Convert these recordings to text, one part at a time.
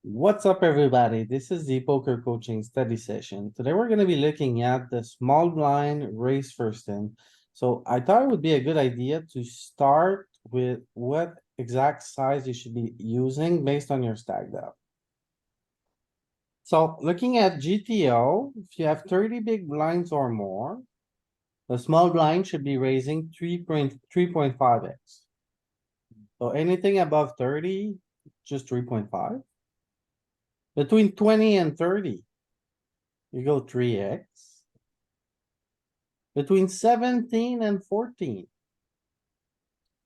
What's up, everybody? This is the poker coaching study session. Today, we're gonna be looking at the small blind raise first in. So I thought it would be a good idea to start with what exact size you should be using based on your stack depth. So looking at GTO, if you have 30 big blinds or more, the small blind should be raising 3.5x. So anything above 30, just 3.5. Between 20 and 30, you go 3x. Between 17 and 14,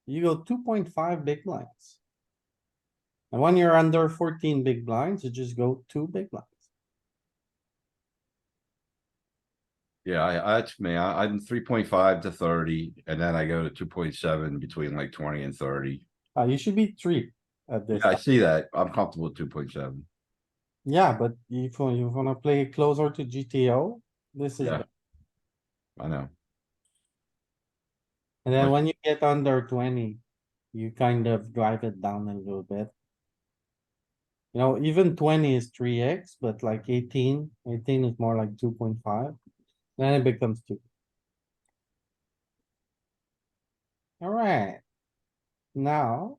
you go 2.5 big blinds. And when you're under 14 big blinds, you just go 2 big blinds. Yeah, that's me. I'm 3.5 to 30, and then I go to 2.7 between like 20 and 30. You should be 3 at this. Yeah, I see that. I'm comfortable with 2.7. Yeah, but if you wanna play closer to GTO, this is, Yeah. I know. and then Like- when you get under 20, you kind of drive it down a little bit. You know, even 20 is 3x, but like 18 is more like 2.5. Then it becomes 2. Alright. Now,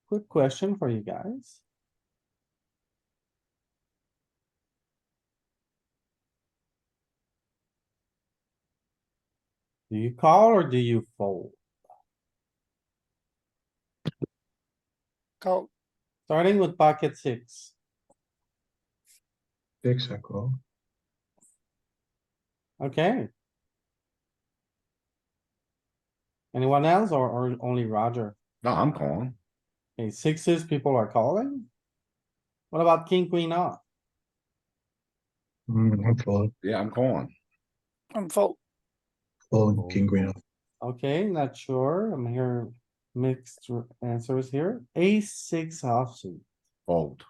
quick question for you guys. Do you call or do you fold? Call. Starting with pocket 6. Six, I call. Okay. Anyone else or only Roger? No, I'm calling. Okay, sixes, people are calling. What about king, queen off? I'm fold, Yeah, I'm calling. I'm fold. fold, king, queen off. Okay, not sure. I'm here mixed answers here. Ace six offsuit. Fold.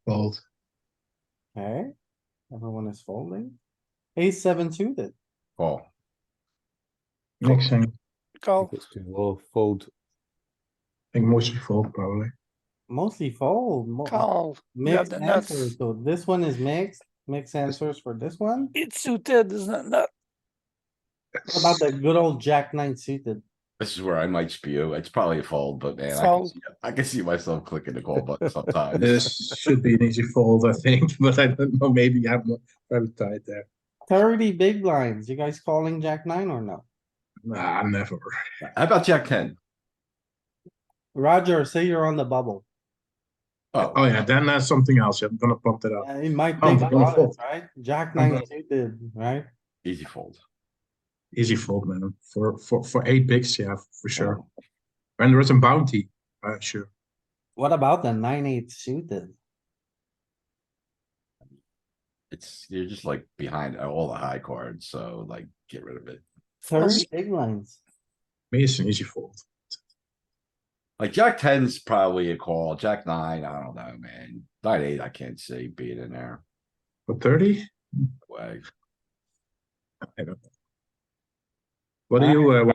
Fold, Okay, everyone is folding. Ace seven suited. Call. mixing, I Call. It's too low, fold. think mostly fold probably. Mostly fold. Call. Yeah, Mixed then answers. that's, So this one is mixed. Mixed answers for this one. it's suited, isn't it? Not What about the good old jack nine suited? This is where I might spew. It's probably a fold, but man, Fold. I can see myself clicking the call button sometimes. This should be an easy fold, I think, but I don't know, maybe I'm not very tight there. 30 big blinds. You guys calling jack nine or no? Nah, never. How about Jack 10? Roger, say you're on the bubble. Oh yeah, then that's something else, I'm gonna pump that up. You might I'm think gonna about it, fold. right? Jack I'm nine gonna- suited, right? Easy fold. Easy fold, man, for 8 bigs, yeah, for sure. Oh, And there is a bounty, sure. What about the 9-8 suited? you're just like behind all the high cards, so like get rid of it. 30 big blinds. Me, it's an easy fold. Like Jack 10's probably a call. Jack 9, I don't know, man. 9-8, I can't see being in there. For 30? Way. I don't know. What do you,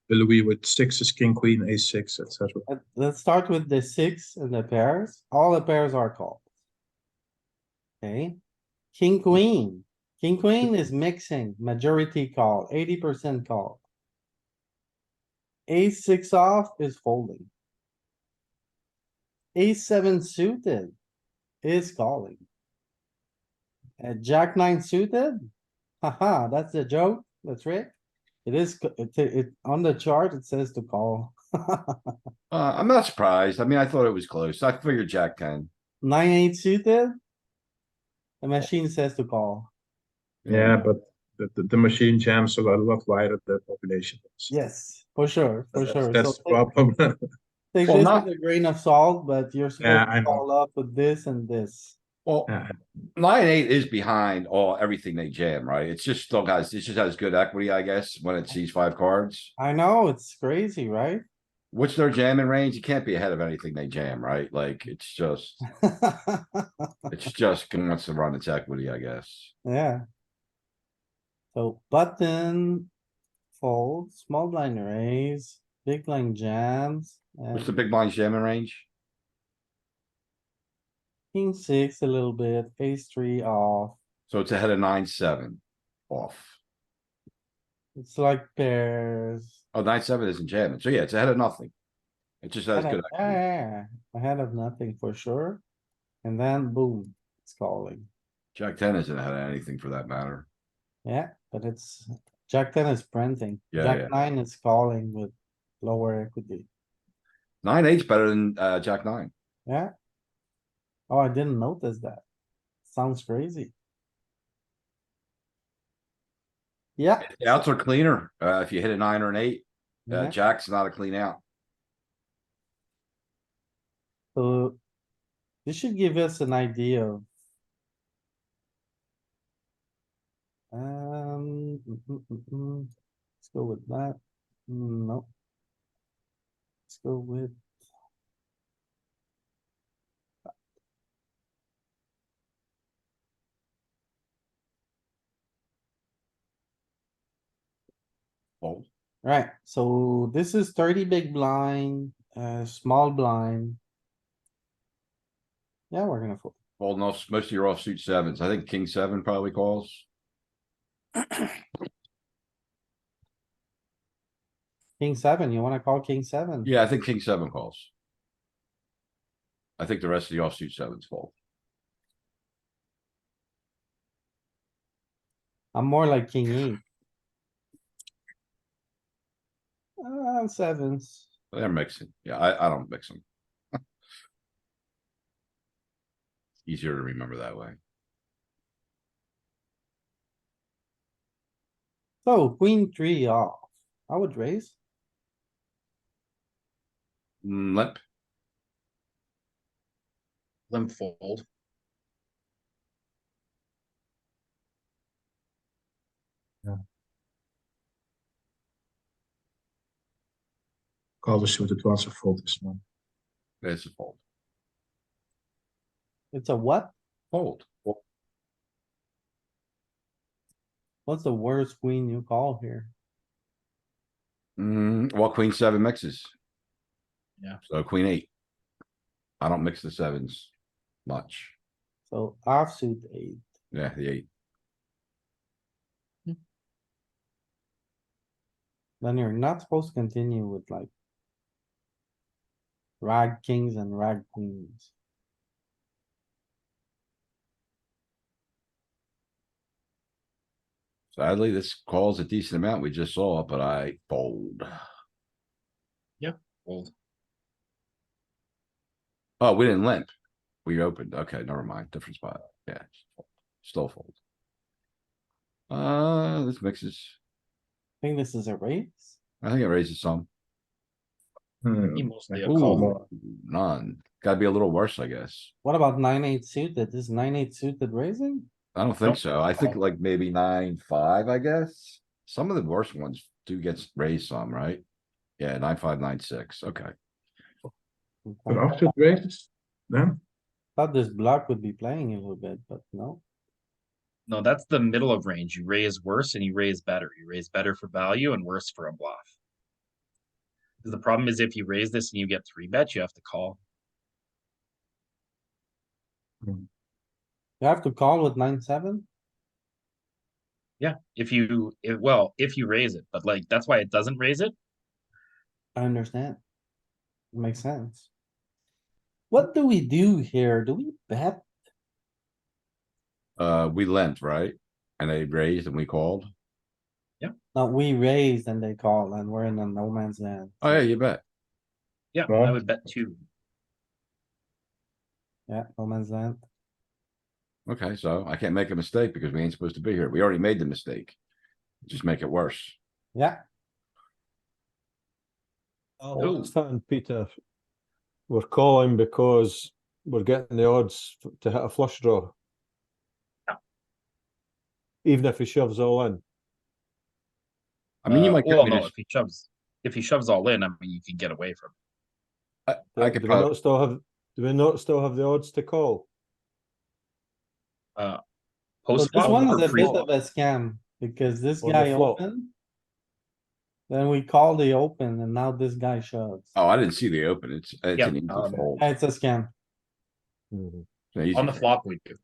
Louis, with sixes, king, queen, ace six, etc. Let's start with the six and the pairs. All the pairs are called. Okay, king, queen. King, queen is mixing, majority call, 80% call. Ace six off is folding. Ace seven suited is calling. Jack nine suited? Haha, that's the joke, the trick. It is, it, on the chart, it says to call. I'm not surprised. I mean, I thought it was close. I figured Jack 10. 9-8 suited. The machine says to call. Yeah, but the machine jams a lot wider than the population does. Yes, for sure, for sure. That's So the problem. take Well, this not- with a grain of salt, but you're Yeah, supposed I to know. follow up with this and this. Well, Yeah. 9-8 is behind everything they jam, right? It just has good equity, I guess, when it sees 5 cards. I know, it's crazy, right? What's their jamming range? You can't be ahead of anything they jam, right? Like, it's just wants to run its equity, I guess. Yeah. So button, fold, small blind raise, big blind jams. What's And the big blind jamming range? King six a little bit, ace three off. So it's ahead of 9-7 off. It's like pairs. Oh, 9-7 isn't jamming. So yeah, it's ahead of nothing. It just has good. equity. Yeah, ahead of nothing for sure. And then boom, it's calling. Jack 10 isn't ahead of anything for that matter. Yeah, but it's Jack ten is printing. Yeah, Jack yeah. nine is calling with lower equity. 9-8's better than Jack 9. Yeah. Oh, I didn't notice that. Sounds crazy. Yeah. The outs are cleaner. If you hit a 9 or an 8, Yeah. Jack's not a clean out. So this should give us an idea of. Let's go with that. No. Let's go with. Fold. Right, so this is 30 big blind, small blind. Yeah, we're gonna fold. Folding off most of your offsuit sevens. I think King 7 probably calls. King seven, you wanna call king seven? Yeah, I think King 7 calls. I think the rest of the offsuit sevens fold. I'm more like king eight. Sevens. They're mixing. Yeah, I don't mix them. Easier to remember that way. So queen three off. I would raise. Limp. Limp fold. Call the suited ones or fold this one. It's a fold. It's a what? Fold. What's the worst queen you call here? Well, Queen 7 mixes. Yeah. So Queen 8. I don't mix the sevens much. So offsuit eight. Yeah, the 8. Then you're not supposed to continue with like. Rag kings and rag queens. Sadly, this calls a decent amount. We just saw it, but I fold. Fold. Oh, we didn't limp. We opened. Okay, never mind. Different spot. Yeah, still fold. This mixes. I think this is a raise. I think it raises some. He mostly a Ooh, call. none. Gotta be a little worse, I guess. What about 9-8 suited? Is 9-8 suited raising? I don't think Nope. so. I think like maybe 9-5, I guess. Some of the worst ones do get raised some, right? Yeah, 9-5, 9-6. Okay. But offsuit raises, then Thought this block would be playing a little bit, but no. No, that's the middle of range. You raise worse and you raise better. You raise better for value and worse for a bluff. Because the problem is if you raise this and you get 3-bet, you have to call. You have to call with 9-7. Yeah, if you raise it, but like that's why it doesn't raise it. I understand. Makes sense. What do we do here? Do we bet? We lent, right? And they raised and we called. No, we raised and they call and we're in a no man's land. Oh, yeah, you bet. Yeah, Well- I would bet 2. Yeah, no man's land. Okay, so I can't make a mistake because we ain't supposed to be here. We already made the mistake. Just make it worse. Yeah, I Oh. understand, Peter. We're calling because we're getting the odds to hit a flush draw. Yeah. Even if he shoves all in. I mean, you might well, get me no, to, if he shoves all in, I mean you can get away from it. I could Do we probably, not still have? Do we not still have the odds to call? so Post this flop one is or a pre bit flop. of a scam because this On the guy flop. opened. Then we call the open and now this guy shoves. oh, I didn't see the open. It's Yeah, an easy fold. It's a scam. Mhm. Easy. On the flop, we do.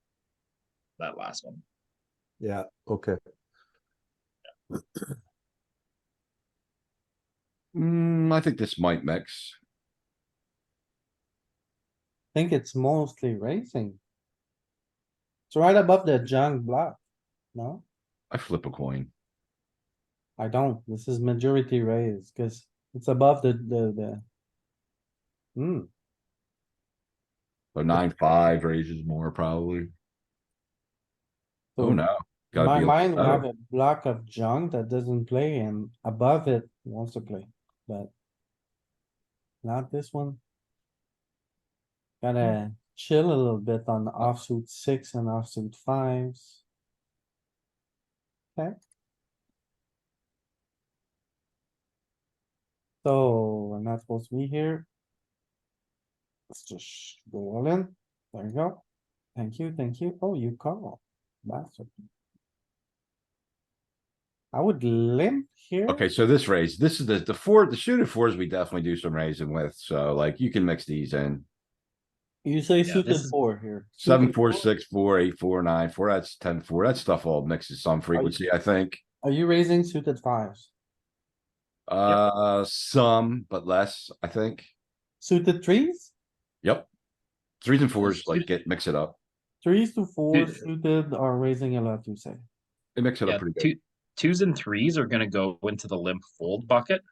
That last one. Yeah, okay. I think this might mix. Think it's mostly raising. It's right above the junk block, no? I flip a coin. I don't. This is majority raise, cuz it's above the. Hmm, So 9-5 raises more probably. Oh so no. in Gotta my be a mind, we little have better. a block of junk that doesn't play and above it wants to play, but. Not this one. Gotta chill a little bit on offsuit 6 and offsuit 5s. Okay. So we're not supposed to be here. Let's just go all in. There you go. Thank you, thank you. Oh, you call. Bastard. I would limp here. Okay, so this raise, this is the four, the suited fours, we definitely do some raising with, so like you can mix these in. You say Yeah, this suited is- 4 here. 7, Suited 4, four? 6, 4, 8, 4, 9, 4, that's 10, 4, that stuff all mixes some frequency, I think. Are you raising suited 5s? Some, but less, I think. Suited 3s? Yep. 3s and 4s, suit- like mix it up. 3s to 4s Dude. suited are raising a lot, you say. They mix it Yeah, up pretty good. twos and threes are gonna go into the limp fold bucket.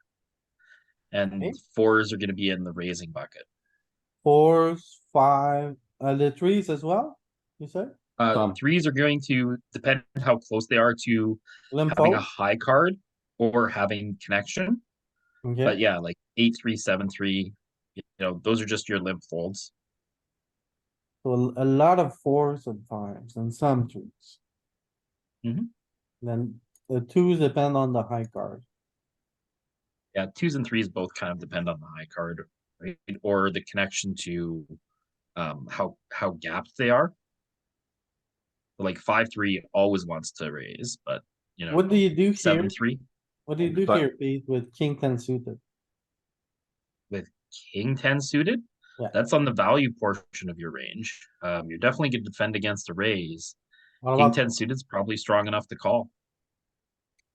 And Okay. fours are gonna be in the raising bucket. 4s, 5, the 3s as well, you said? Threes are going to depend how close they are to Limp having a fold? high card or having connection. Okay. But yeah, like 8-3, 7-3, those are just your limp folds. So a lot of 4s and 5s and some 3s. Mhm. Then the 2s depend on the high card. Yeah, twos and threes both kind of depend on the high card, right? Or the connection to how gapped they are. Like 5-3 always wants to raise, but What do you do here? 7-3 What do you do But- here, Pete, with king 10 suited? with king 10 suited, Yeah. that's on the value portion of your range. You're definitely going to defend against a raise. What King about 10 suited is probably strong enough to call.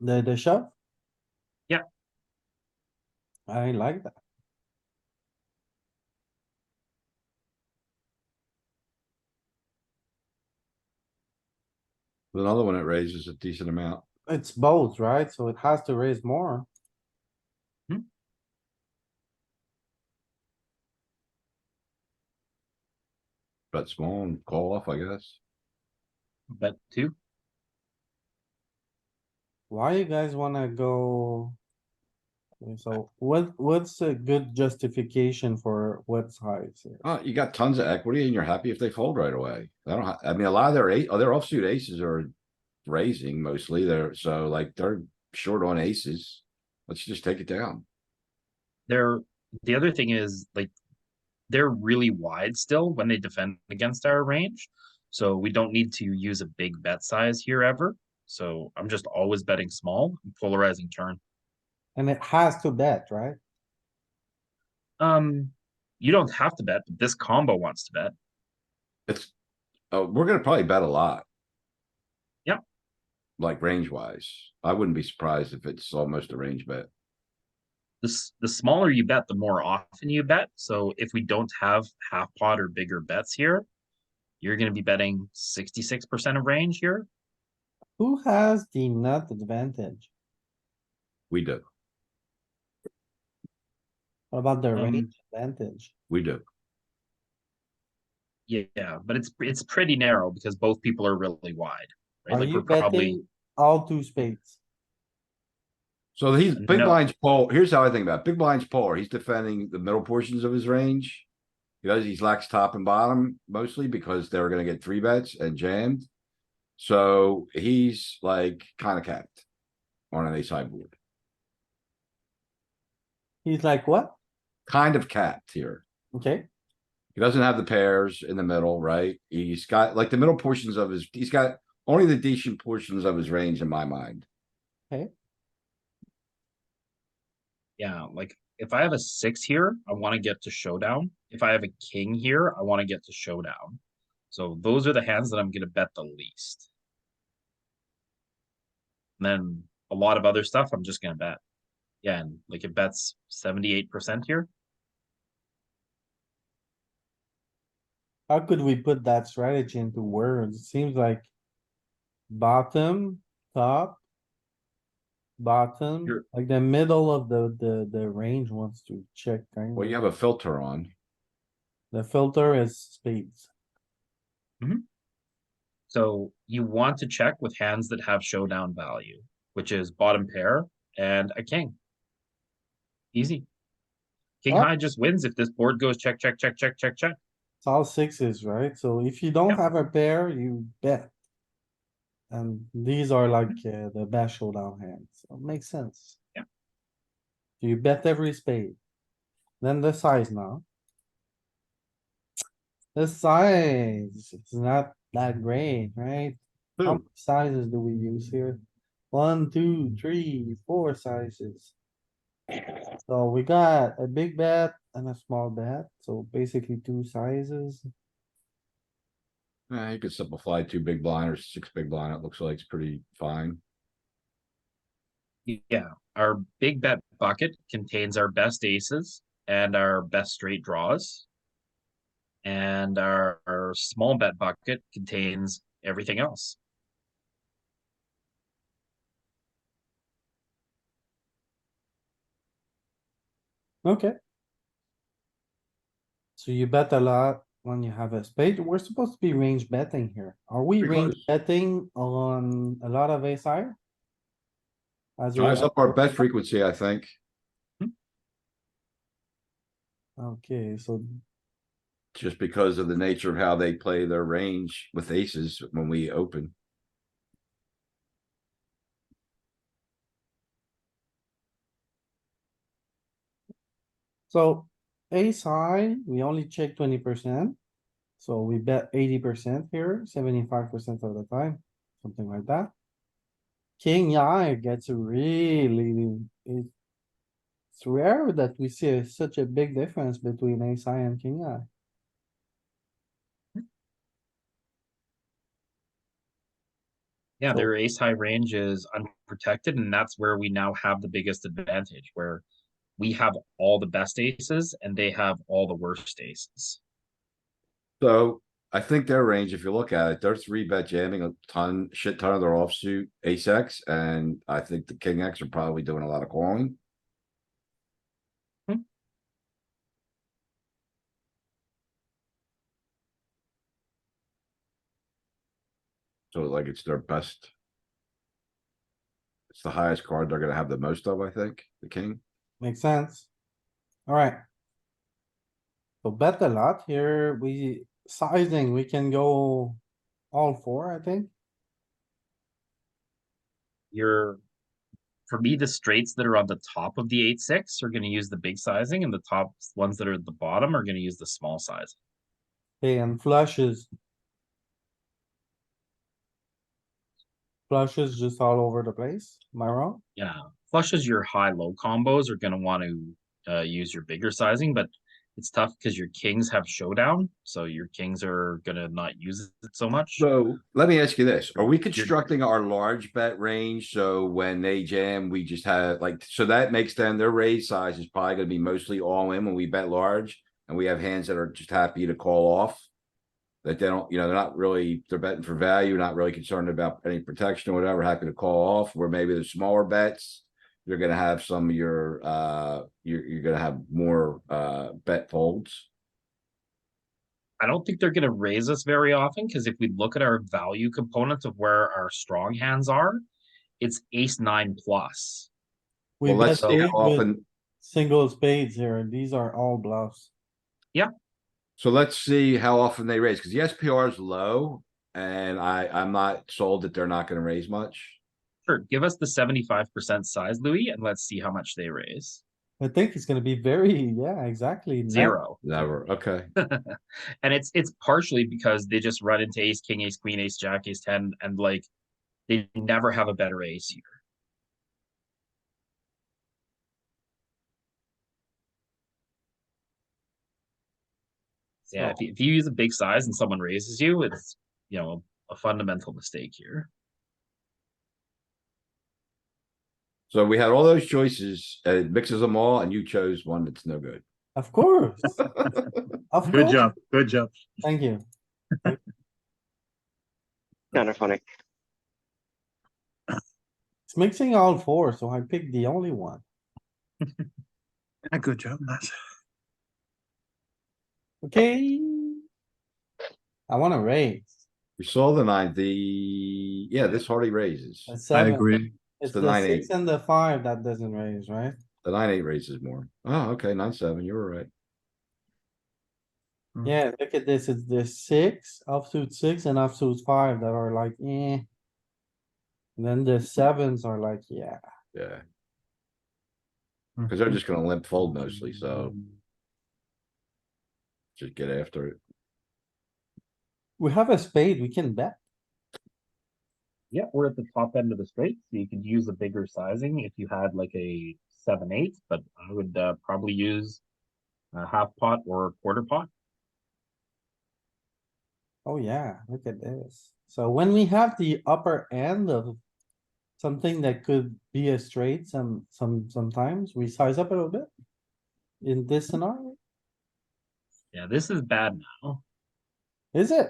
the shove? Yeah. I like that. Another one that raises a decent amount. It's both, right? So it has to raise more. Bet small and call off, I guess. Bet two. Why you guys wanna go? Okay, so what's a good justification for what's highs here? You got tons of equity and you're happy if they fold right away. I mean, a lot of their their offsuit aces are raising mostly. So like they're short on aces. Let's just take it down. The other thing is like they're really wide still when they defend against our range. So we don't need to use a big bet size here ever. So I'm just always betting small, polarizing turn. And it has to bet, right? You don't have to bet, but this combo wants to bet. It's, we're gonna probably bet a lot. Yep. Like range wise. I wouldn't be surprised if it's almost a range bet. The smaller you bet, the more often you bet. So if we don't have half pot or bigger bets here, you're going to be betting 66% of range here. Who has the nut advantage? We do. What about the Um, range advantage? We do. Yeah, but it's pretty narrow because both people are really wide, right? Are Like you we're probably betting all two spades? So he's big No. blinds polar. Here's how I think about it. Big blinds polar. He's defending the middle portions of his range. He lacks top and bottom mostly because they're gonna get three bets and jammed. So he's like kind of capped on an ace high board. He's like, what? Kind of capped here. Okay, He doesn't have the pairs in the middle, right? He's got like the middle portions of he's got only the decent portions of his range in my mind. Yeah, like if I have a 6 here, I want to get to showdown. If I have a king here, I want to get to showdown. So those are the hands that I'm gonna bet the least. And then a lot of other stuff I'm just gonna bet. Yeah, and like it bets 78% here. How could we put that strategy into words? It seems like bottom, top, bottom, You're- like the middle of the range wants to check. Kind Well, of. you have a filter on. The filter is spades. So you want to check with hands that have showdown value, which is bottom pair and a king. Easy. King Oh. high just wins if this board goes check, check, check, check, check, check. It's all sixes, right? So if you don't Yep. have a pair, you bet. And these are like the best showdown hands. So it makes sense. Yeah. You bet every spade. Then the size now. The size is not that great, right? How many sizes do we use here? 1, 2, 3, 4 sizes. So we got a big bet and a small bet, so basically two sizes. You could simplify 2 big blind or 6 big blind. It looks like it's pretty fine. Yeah, our big bet bucket contains our best aces and our best straight draws. And our small bet bucket contains everything else. Okay. So you bet a lot when you have a spade. We're supposed to be range betting here. Are we Pretty range close. betting on a lot of ace high? As we Drives have, up our bet frequency, I think. okay, so Just because of the nature of how they play their range with aces when we open. So ace high, we only check 20%. So we bet 80% here, 75% of the time, something like that. King high gets it's rare that we see such a big difference between ace high and king high. Yeah, So- their ace high range is unprotected, and that's where we now have the biggest advantage, where we have all the best aces and they have all the worst aces. So I think their range, if you look at it, they're 3-bet jamming a shit ton of their offsuit ace X, and I think the king X are probably doing a lot of calling. So like it's their best. It's the highest card they're gonna have the most of, I think, the king. Makes sense. Alright. So bet a lot here. Sizing, we can go all four, I think. For me, the straights that are on the top of the 8-6 are going to use the big sizing, and the top ones that are at the bottom are going to use the small size. Okay, and flushes. Flushes just all over the place. Am I wrong? Yeah, flushes your high-low combos are going to want to use your bigger sizing, but it's tough because your kings have showdown, so your kings are going to not use it so much. So let me ask you this. Are we constructing our large bet range? So when they jam, we just have like, so that makes them, their raise size is probably gonna be mostly all in when we bet large. And we have hands that are just happy to call off. That they don't, they're not really, they're betting for value, not really concerned about any protection or whatever, happy to call off, where maybe the smaller bets. You're gonna have some of your, you're gonna have more, bet folds. I don't think they're going to raise us very often because if we look at our value components of where our strong hands are, it's ace 9 plus. We Well, let's bet see how big with often, single spades here, and these are all bluffs. Yeah, so let's see how often they raise, because the SPR is low, and I'm not sold that they're not gonna raise much. sure. Give us the 75% size, Louis, and let's see how much they raise. I think it's gonna be very, yeah, exactly. Zero. Never, okay. And it's partially because they just run into ace, king, ace, queen, ace, jack, ace 10, and like they never have a better ace here. Yeah, if you use a big size and someone raises you, it's, you know, a fundamental mistake here. So we had all those choices, and it mixes them all, and you chose one that's no good. Of course. Of Good course. job. Good job. Thank you. Kind of funny. It's mixing all four, so I picked the only one. Yeah, good job, Matt. Okay. I wanna raise. We saw the nine, yeah, this hardly raises. A I seven. agree. It's the the 9-8. 6 and the 5 that doesn't raise, right? The 9-8 raises more. Oh, okay, 9-7, you were right. Yeah, look at this. It's the 6, offsuit 6 and offsuit 5 that are like, eh. Then the sevens are like, yeah. Yeah. Cause they're just gonna limp fold mostly, so. Just get after it. We have a spade, we can bet. Yeah, we're at the top end of the straight, so you could use a bigger sizing if you had like a 7-8, but I would probably use a half pot or a quarter pot. Oh yeah, look at this. So when we have the upper end of something that could be a straight sometimes, we size up a little bit. In this scenario, Yeah, this is bad now. is it?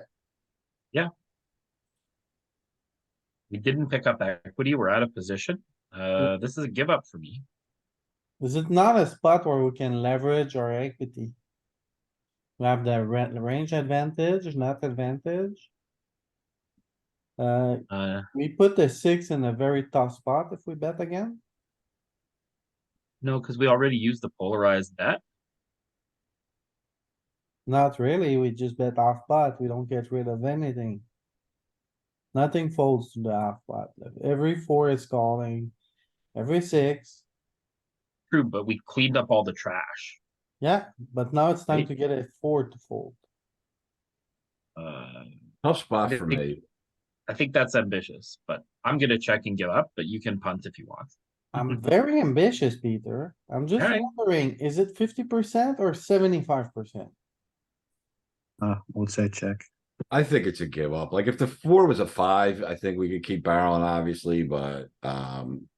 We didn't pick up equity. We're out of position. This is a give up for me. Is it not a spot where we can leverage our equity? We have the range advantage, not advantage. We put the 6 in a very tough spot if we bet again. No, because we already used the polarized bet. Not really, we just bet off pot, we don't get rid of anything. Nothing folds to the half pot, every 4 is calling, every 6. True, but we cleaned up all the trash. Yeah, but now it's time Right. to get a 4 to fold. Tough spot I for think- me. I think that's ambitious, but I'm gonna check and give up, but you can punt if you want. I'm very ambitious, Peter. I'm just Alright. wondering, is it 50% or 75%? I would say check. I think it's a give up. Like if the 4 was a 5, I think we could keep barreling, obviously, but,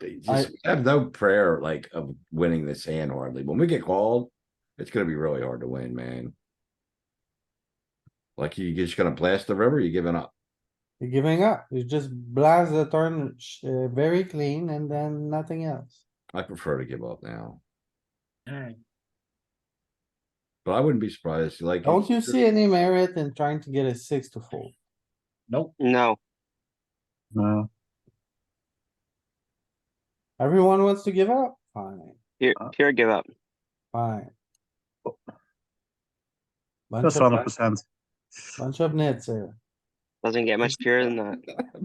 they just have no prayer like of winning this hand hardly. When we get called, it's gonna be really hard to win, man. Like you just gonna blast the river, you giving up. You're giving up. You just blast the turn very clean and then nothing else. I prefer to give up now, Alright. but I wouldn't be surprised, like. Don't you see any merit in trying to get a 6 to fold? Nope. No, No. Everyone wants to give up? Fine, pure give up. fine. Bunch That's of, 100%. bunch of nits here. Doesn't get much purer than that.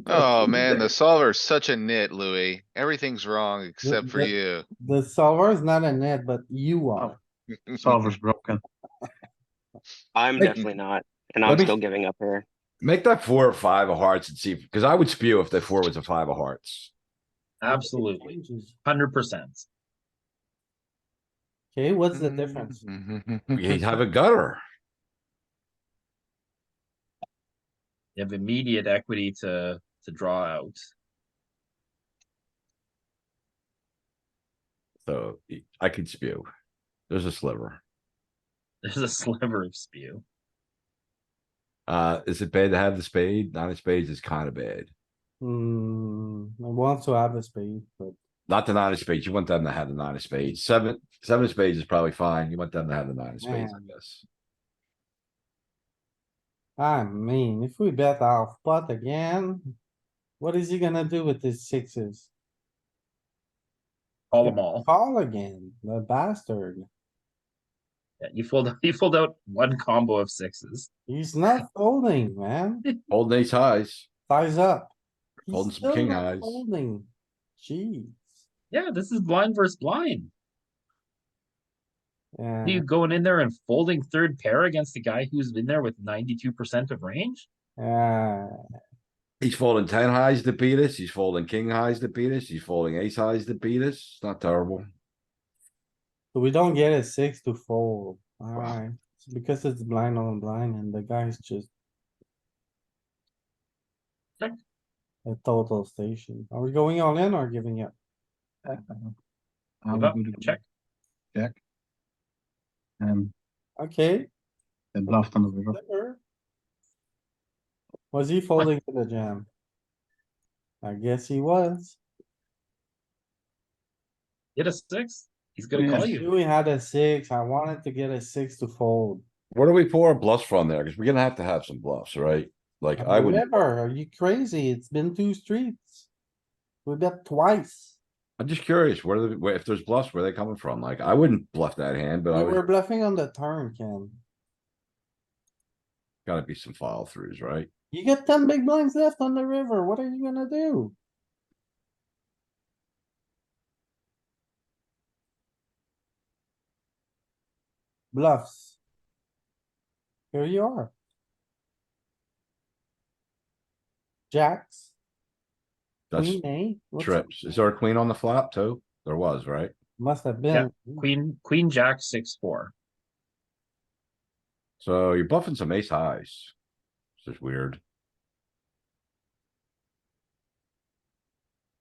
Oh, man, the solver is such a nit, Louis. Everything's wrong except for the- you. The solver is not a net, but you are. Solver's broken. I'm Thank you. definitely not, and Let I'm me- still giving up here. Make that 4 or 5 of hearts and see, because I would spew if the 4 was a 5 of hearts. Absolutely. Changes. 100%. Okay, what's the difference? You have a gutter. You have immediate equity to draw out. So I could spew. There's a sliver. There's a sliver of spew. Is it bad to have the spade? 9 of spades is kind of bad. I want to have a spade, but Not the 9 of spades. You want them to have the 9 of spades. 7 of spades is probably fine. You want them to have the 9 of spades, I Man. guess. I mean, if we bet off pot again, what is he gonna do with his 6s? Call them all. Call again, the bastard. Yeah, you fold out one combo of 6s. He's not folding, man. Holding ace highs. Size up. He's Holding some still king not highs. Folding. Jeez. Yeah, this is blind versus blind. Yeah, You going in there and folding third pair against a guy who's been there with 92% of range? yeah. He's folding 10 highs to beat us. He's folding king highs to beat us. He's folding ace highs to beat us. It's not terrible. So we don't get a 6 to fold. Alright, It's because it's blind on blind and the guy's just. Check. A total station. Are we going all in or giving up? I Move would up, do the check. check. And Okay. then bluffed on the river. Flipper. Was he folding to the jam? I guess he was. Hit a six. He's gonna Yeah. call I you. knew he had a six. I wanted to get a six to fold. Where do we pour our bluffs from there? Cause we're gonna have to have some bluffs, right? Like On I the would, river, are you crazy? It's been two streets. We bet twice. I'm just curious, if there's bluffs, where are they coming from? Like, I wouldn't bluff that hand, but I We was were bluffing on the turn, Ken. gotta be some follow throughs, right? You get 10 big blinds left on the river. What are you gonna do? Bluffs. Here you are. Jacks. That's Queen, eh? What's up? trips. Is there a queen on the flop too? There was, right? Must have Yeah, been. queen, jack, 6-4. So you're bluffing some ace highs. This is weird.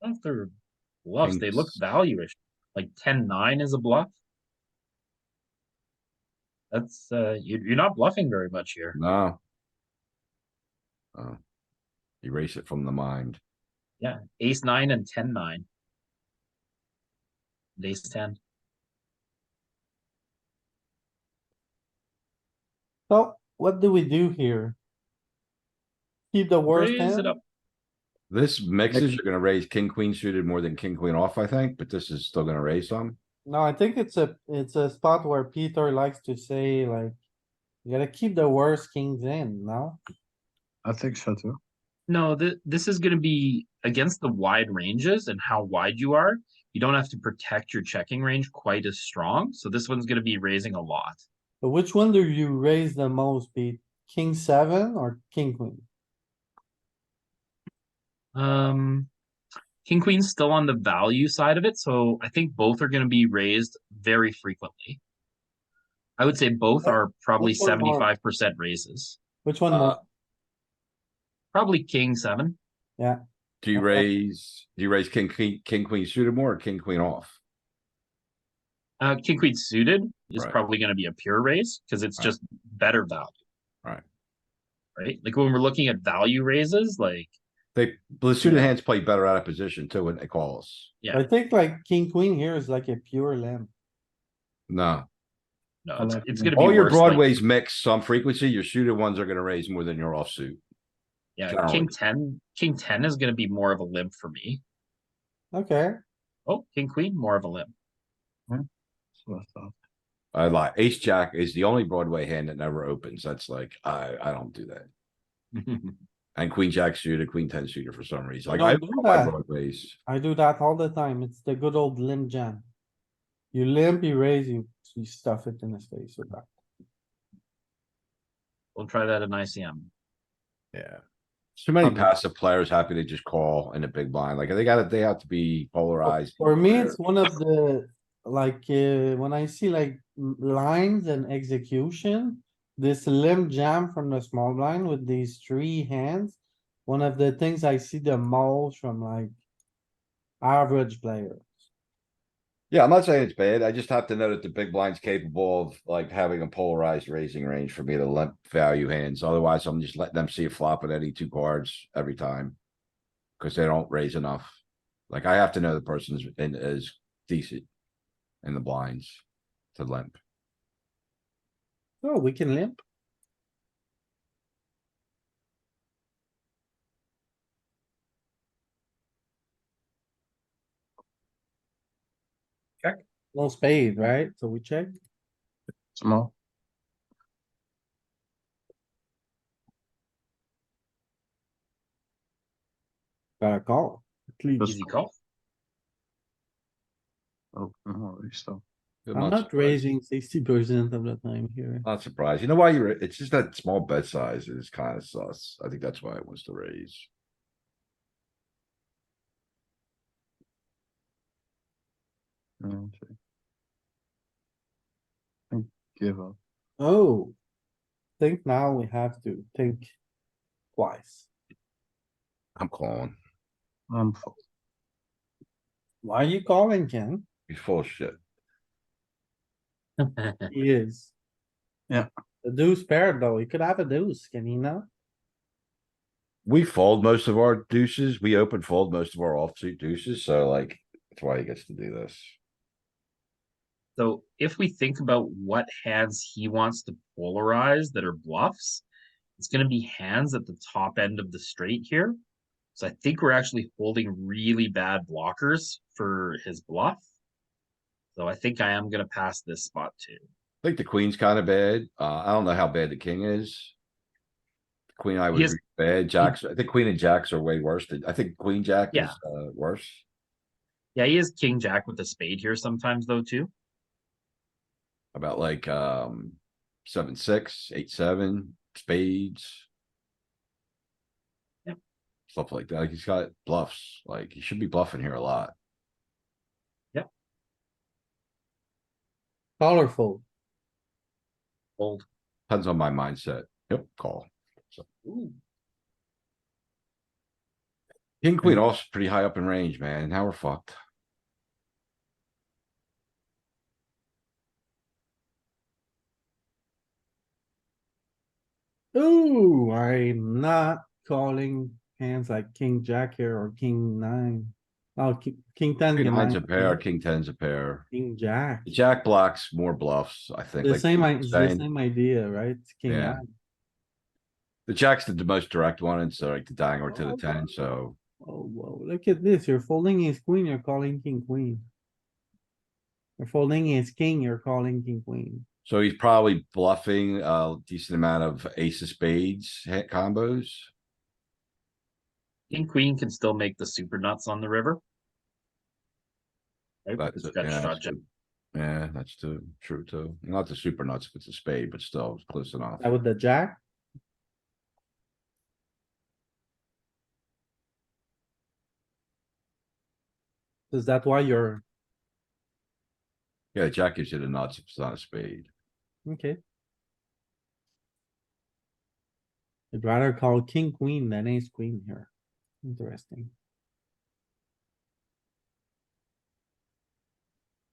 If they're bluffs, they look Kings. value-ish. Like 10-9 is a bluff. That's you're not bluffing very much here. No. Erase it from the mind. Yeah, ace-9 and 10-9. And ace-10. So what do we do here? Keep the worst Raise it hand? up. This mixes, you're gonna raise king, queen suited more than king, queen off, I think, but this is still gonna raise some. No, I think it's a spot where Peter likes to say like, you gotta keep the worst kings in, no? I think so too. No, this is going to be against the wide ranges and how wide you are. You don't have to protect your checking range quite as strong. So this one's going to be raising a lot. But which one do you raise the most, Pete? King seven or king queen? King Queen's still on the value side of it, so I think both are going to be raised very frequently. I would say both are probably Which one more? 75% raises. Which one more? Probably King 7. Yeah, Do you Okay. raise king, queen suited more or king, queen off? King Queen suited is Right. probably going to be a pure raise because it's Right. just better value. Right. Right? Like when we're looking at value raises, like The suited hands play better out of position too when they call us. yeah, I think like king queen here is like a pure limp. No, no, I it's, like it's it. going to be all your worse. Like, broadways mix some frequency. Your suited ones are gonna raise more than your offsuit. yeah, generally. King 10 is going to be more of a limp for me. Okay, Oh, King Queen, more of a limp. That's what I thought. I lie. Ace jack is the only Broadway hand that never opens. That's like, I don't do that. And queen jack suited, queen 10 suited for some reason. You Like I don't do open my that. broadways. I do that all the time. It's the good old limp jam. You limp, you raise, you stuff it in his face with that. We'll try that in ICM. Yeah. Too many Okay. passive players happy to just call in a big blind. Like they have to be polarized. For me, it's one of the, like, when I see like lines and execution, this limp jam from the small blind with these three hands, one of the things I see the most from like average players. Yeah, I'm not saying it's bad. I just have to know that the big blind's capable of like having a polarized raising range for me to limp value hands. Otherwise, I'm just letting them see a flop at any two cards every time. Cause they don't raise enough. Like I have to know the person's is decent in the blinds to limp. Oh, we can limp. Check. No spade, right? So we check. Small. Got a call. At least. Easy call. Oh, no, still. I'm I'm not surprised. raising 60% of the time here. Not surprised. You know why it's just that small bet size is kind of sus. I think that's why it wants to raise. Okay. I give up. Oh. Think now we have to think twice. I'm calling. Um, Why are you calling, Ken? He's full of shit. He is. Yeah. The deuce paired though, he could have a deuce, can he not? We fold most of our deuces. We open fold most of our offsuit deuces, so like, that's why he gets to do this. So if we think about what hands he wants to polarize that are bluffs, it's going to be hands at the top end of the straight here. So I think we're actually holding really bad blockers for his bluff. So I think I am going to pass this spot too. I think the queen's kind of bad. I don't know how bad the king is. Queen I He would is- read bad. Jacks, I think queen and jacks are way worse. I think queen jack Yeah. is worse. Yeah, he is king jack with a spade here sometimes though too. About like 7-6, 8-7, spades. Yep. Stuff like that. Like he's got bluffs. Like he should be bluffing here a lot. Colorful. Fold. Depends on my mindset. Yep, call. So Ooh. king queen also pretty high up in range, man. Now we're fucked. Ooh, I'm not calling hands like king jack here or king nine. Oh, king ten. King you nine's a might pair, think. king ten's a pair. King jack. The jack blocks more bluffs, I think. The like same, Steve was it's the saying. same idea, right? King Yeah. nine. The jack's the most direct one, and so like the dangler to the Oh, 10, so Oh, whoa, look at this. You're folding ace queen, you're calling king queen. You're folding ace king, you're calling king queen. so he's probably bluffing a decent amount of ace of spades hit combos. King queen can still make the super nuts on the river. Right? That's Because it. it's got Yeah, shot that's jack. good. Yeah, that's true too. Not the super nuts if it's a spade, but still it's close enough. That with the jack? Is that why you're, Yeah, jack gives you the nuts if it's not a spade. okay? I'd rather call king queen than ace queen here. Interesting.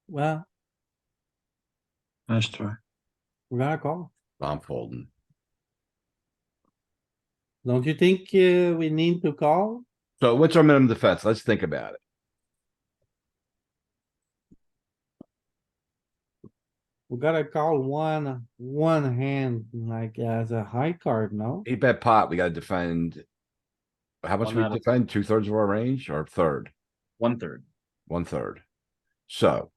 Well, nice try. we gotta call. I'm folding. Don't you think we need to call? So what's our minimum defense? Let's think about it. We gotta call one hand like as a high card, no? 8-bet pot, we gotta defend. How much One we out of- defend? 2/3 of our range or third? 1/3. 1/3. So.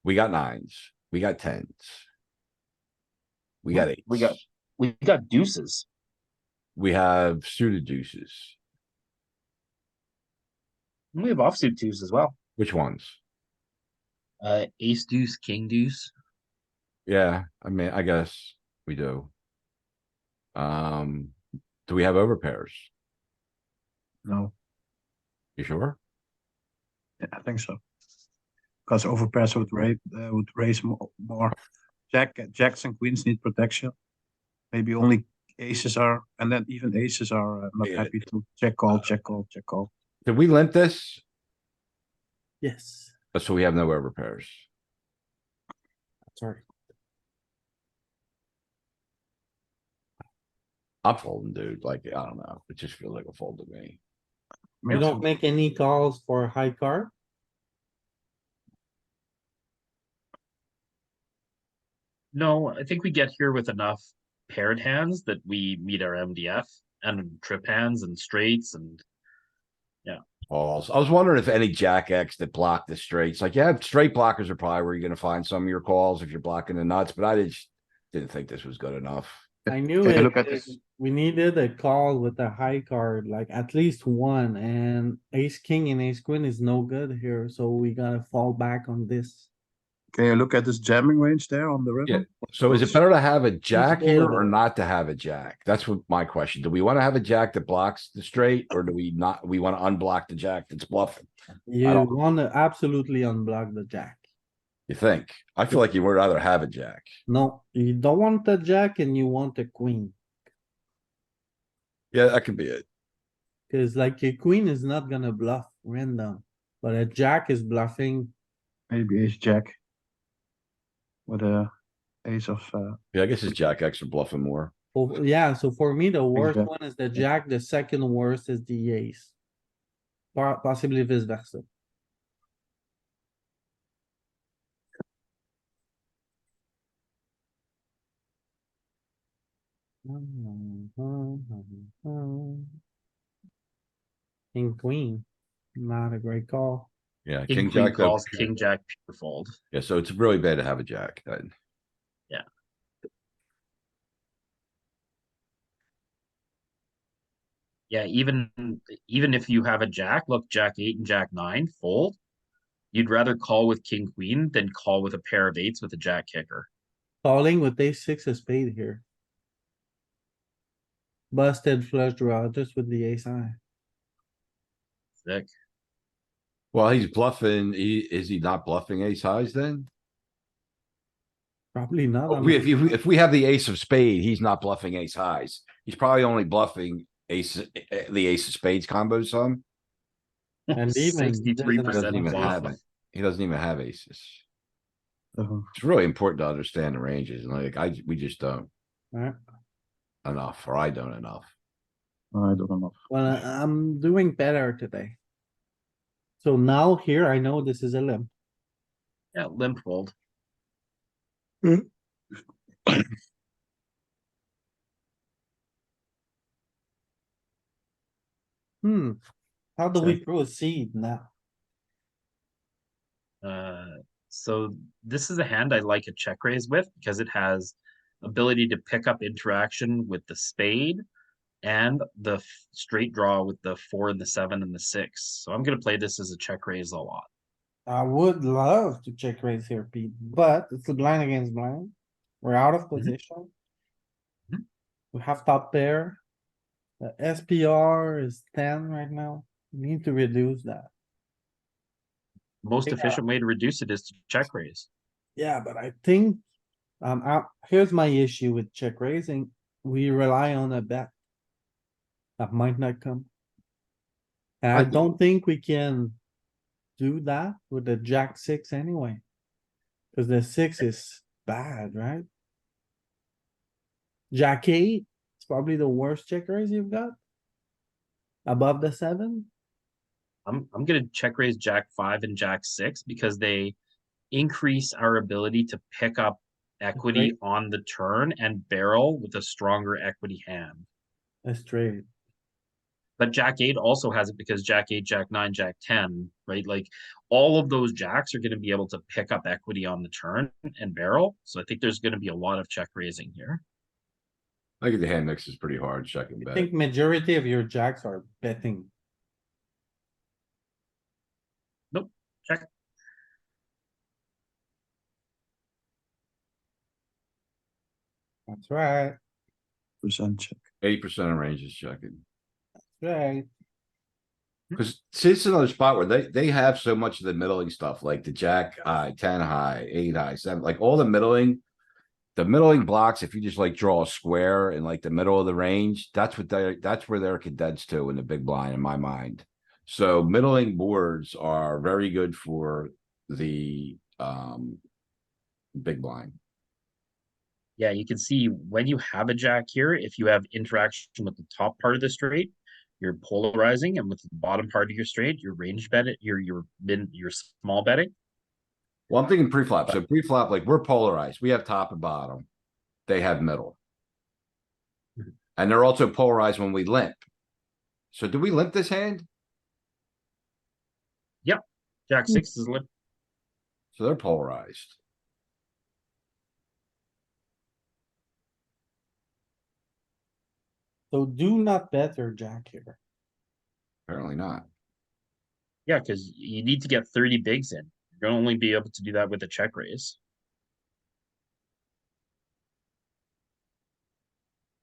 We got nines, we got tens. We got eights. We got deuces. We have suited deuces. We have offsuit twos as well. Which ones? Ace deuce, king deuce. Yeah, I mean, I guess we do. Do we have overpairs? No, You sure? yeah, I think so. Because overpairs would raise more. Jacks and queens need protection. Maybe only aces are, and then even aces are not Yeah. happy to check call, check call, check call. Did we limp this? Yes, So we have no overpairs. sorry. I'm folding, dude. Like, I don't know. It just feels like a fold to me. We don't make any calls for high card. No, I think we get here with enough paired hands that we meet our MDF and trip hands and straights and Calls. I was wondering if any jack X that block the straights, like, yeah, straight blockers are probably where you're gonna find some of your calls if you're blocking the nuts, but I just didn't think this was good enough. I knew Okay, it. look at this. We needed a call with a high card, like at least one, and ace, king and ace queen is no good here, so we gotta fall back on this. Can you look at this jamming range there on the river? Yeah. So is it better to have a jack full here of or it. not to have a jack? That's what my question. Do we want to have a jack that blocks the straight or do we not? We want to unblock the jack that's bluffing? You don't- wanna absolutely unblock the jack. You think? I feel like you would rather have a jack. No, you don't want the jack and you want the queen. Yeah, that could be it. Cause like a queen is not gonna bluff random, but a jack is bluffing. Maybe ace jack. With a ace of, Yeah, I guess it's jack X or bluffing more. Oh, yeah, so for me, the worst jack. one is the jack, the second worst is the ace. Possibly vice versa. King, queen, not a great call. Yeah, King king queen jack though. calls, king jack pure fold. Yeah, so it's really bad to have a jack then. Yeah, even if you have a jack, look, jack 8 and jack 9 fold. You'd rather call with king queen than call with a pair of eights with a jack kicker. Calling with ace six of spade here. Busted flush draw just with the ace high. Thick. Well, he's bluffing. Is he not bluffing ace highs then? Probably not. If we have the ace of spade, he's not bluffing ace highs. He's probably only bluffing the ace of spades combo some. And even He doesn't 63% even have bluff. it. He doesn't even have aces. Uh, It's really important to understand the ranges, and we just don't Alright, enough, or I don't enough. I don't know. well, I'm doing better today. So now here, I know this is a limp. Yeah, limp fold. How do we Check. proceed now? So this is a hand I like a check raise with because it has ability to pick up interaction with the spade and the straight draw with the 4 and the 7 and the 6. So I'm gonna play this as a check raise a lot. I would love to check raise here, Pete, but it's a blind against blind. We're out of position. Mhm. We have top pair. The SPR is 10 right now. We need to reduce that. Most Yeah. efficient way to reduce it is to check raise. Yeah, but I think, here's my issue with check raising. We rely on a bet. That might not come. And I don't think we can do that with the jack six anyway. Cause the six is bad, right? Jack eight, it's probably the worst check raise you've got. Above the seven, I'm gonna check raise jack 5 and jack 6 because they increase our ability to pick up equity great. on the turn and barrel with a stronger equity hand. That's trade. But jack 8 also has it because jack 8, jack 9, jack 10, right? Like all of those jacks are going to be able to pick up equity on the turn and barrel. So I think there's going to be a lot of check raising here. I think the hand mix is pretty hard, checking I bet. think majority of your jacks are betting. Nope, check. That's right, Percent check. 80% of range is checking. right. Because see, it's another spot where they have so much of the middling stuff, like the jack high, 10 high, 8 high, 7, like all the middling. The middling blocks, if you just like draw a square in like the middle of the range, that's where they're condensed to in the big blind, in my mind. So middling boards are very good for the big blind. Yeah, you can see when you have a jack here, if you have interaction with the top part of the straight, you're polarizing, and with the bottom part of your straight, you're range bet it, you're small betting. Well, I'm thinking pre-flop. So pre-flop, like we're polarized. We have top and bottom. They have middle. And they're also polarized when we limp. So do we limp this hand? Yep, jack 6 is limp. So they're polarized. So do not bet your jack here. Apparently not. Yeah, because you need to get 30 bigs in. You're gonna only be able to do that with a check raise.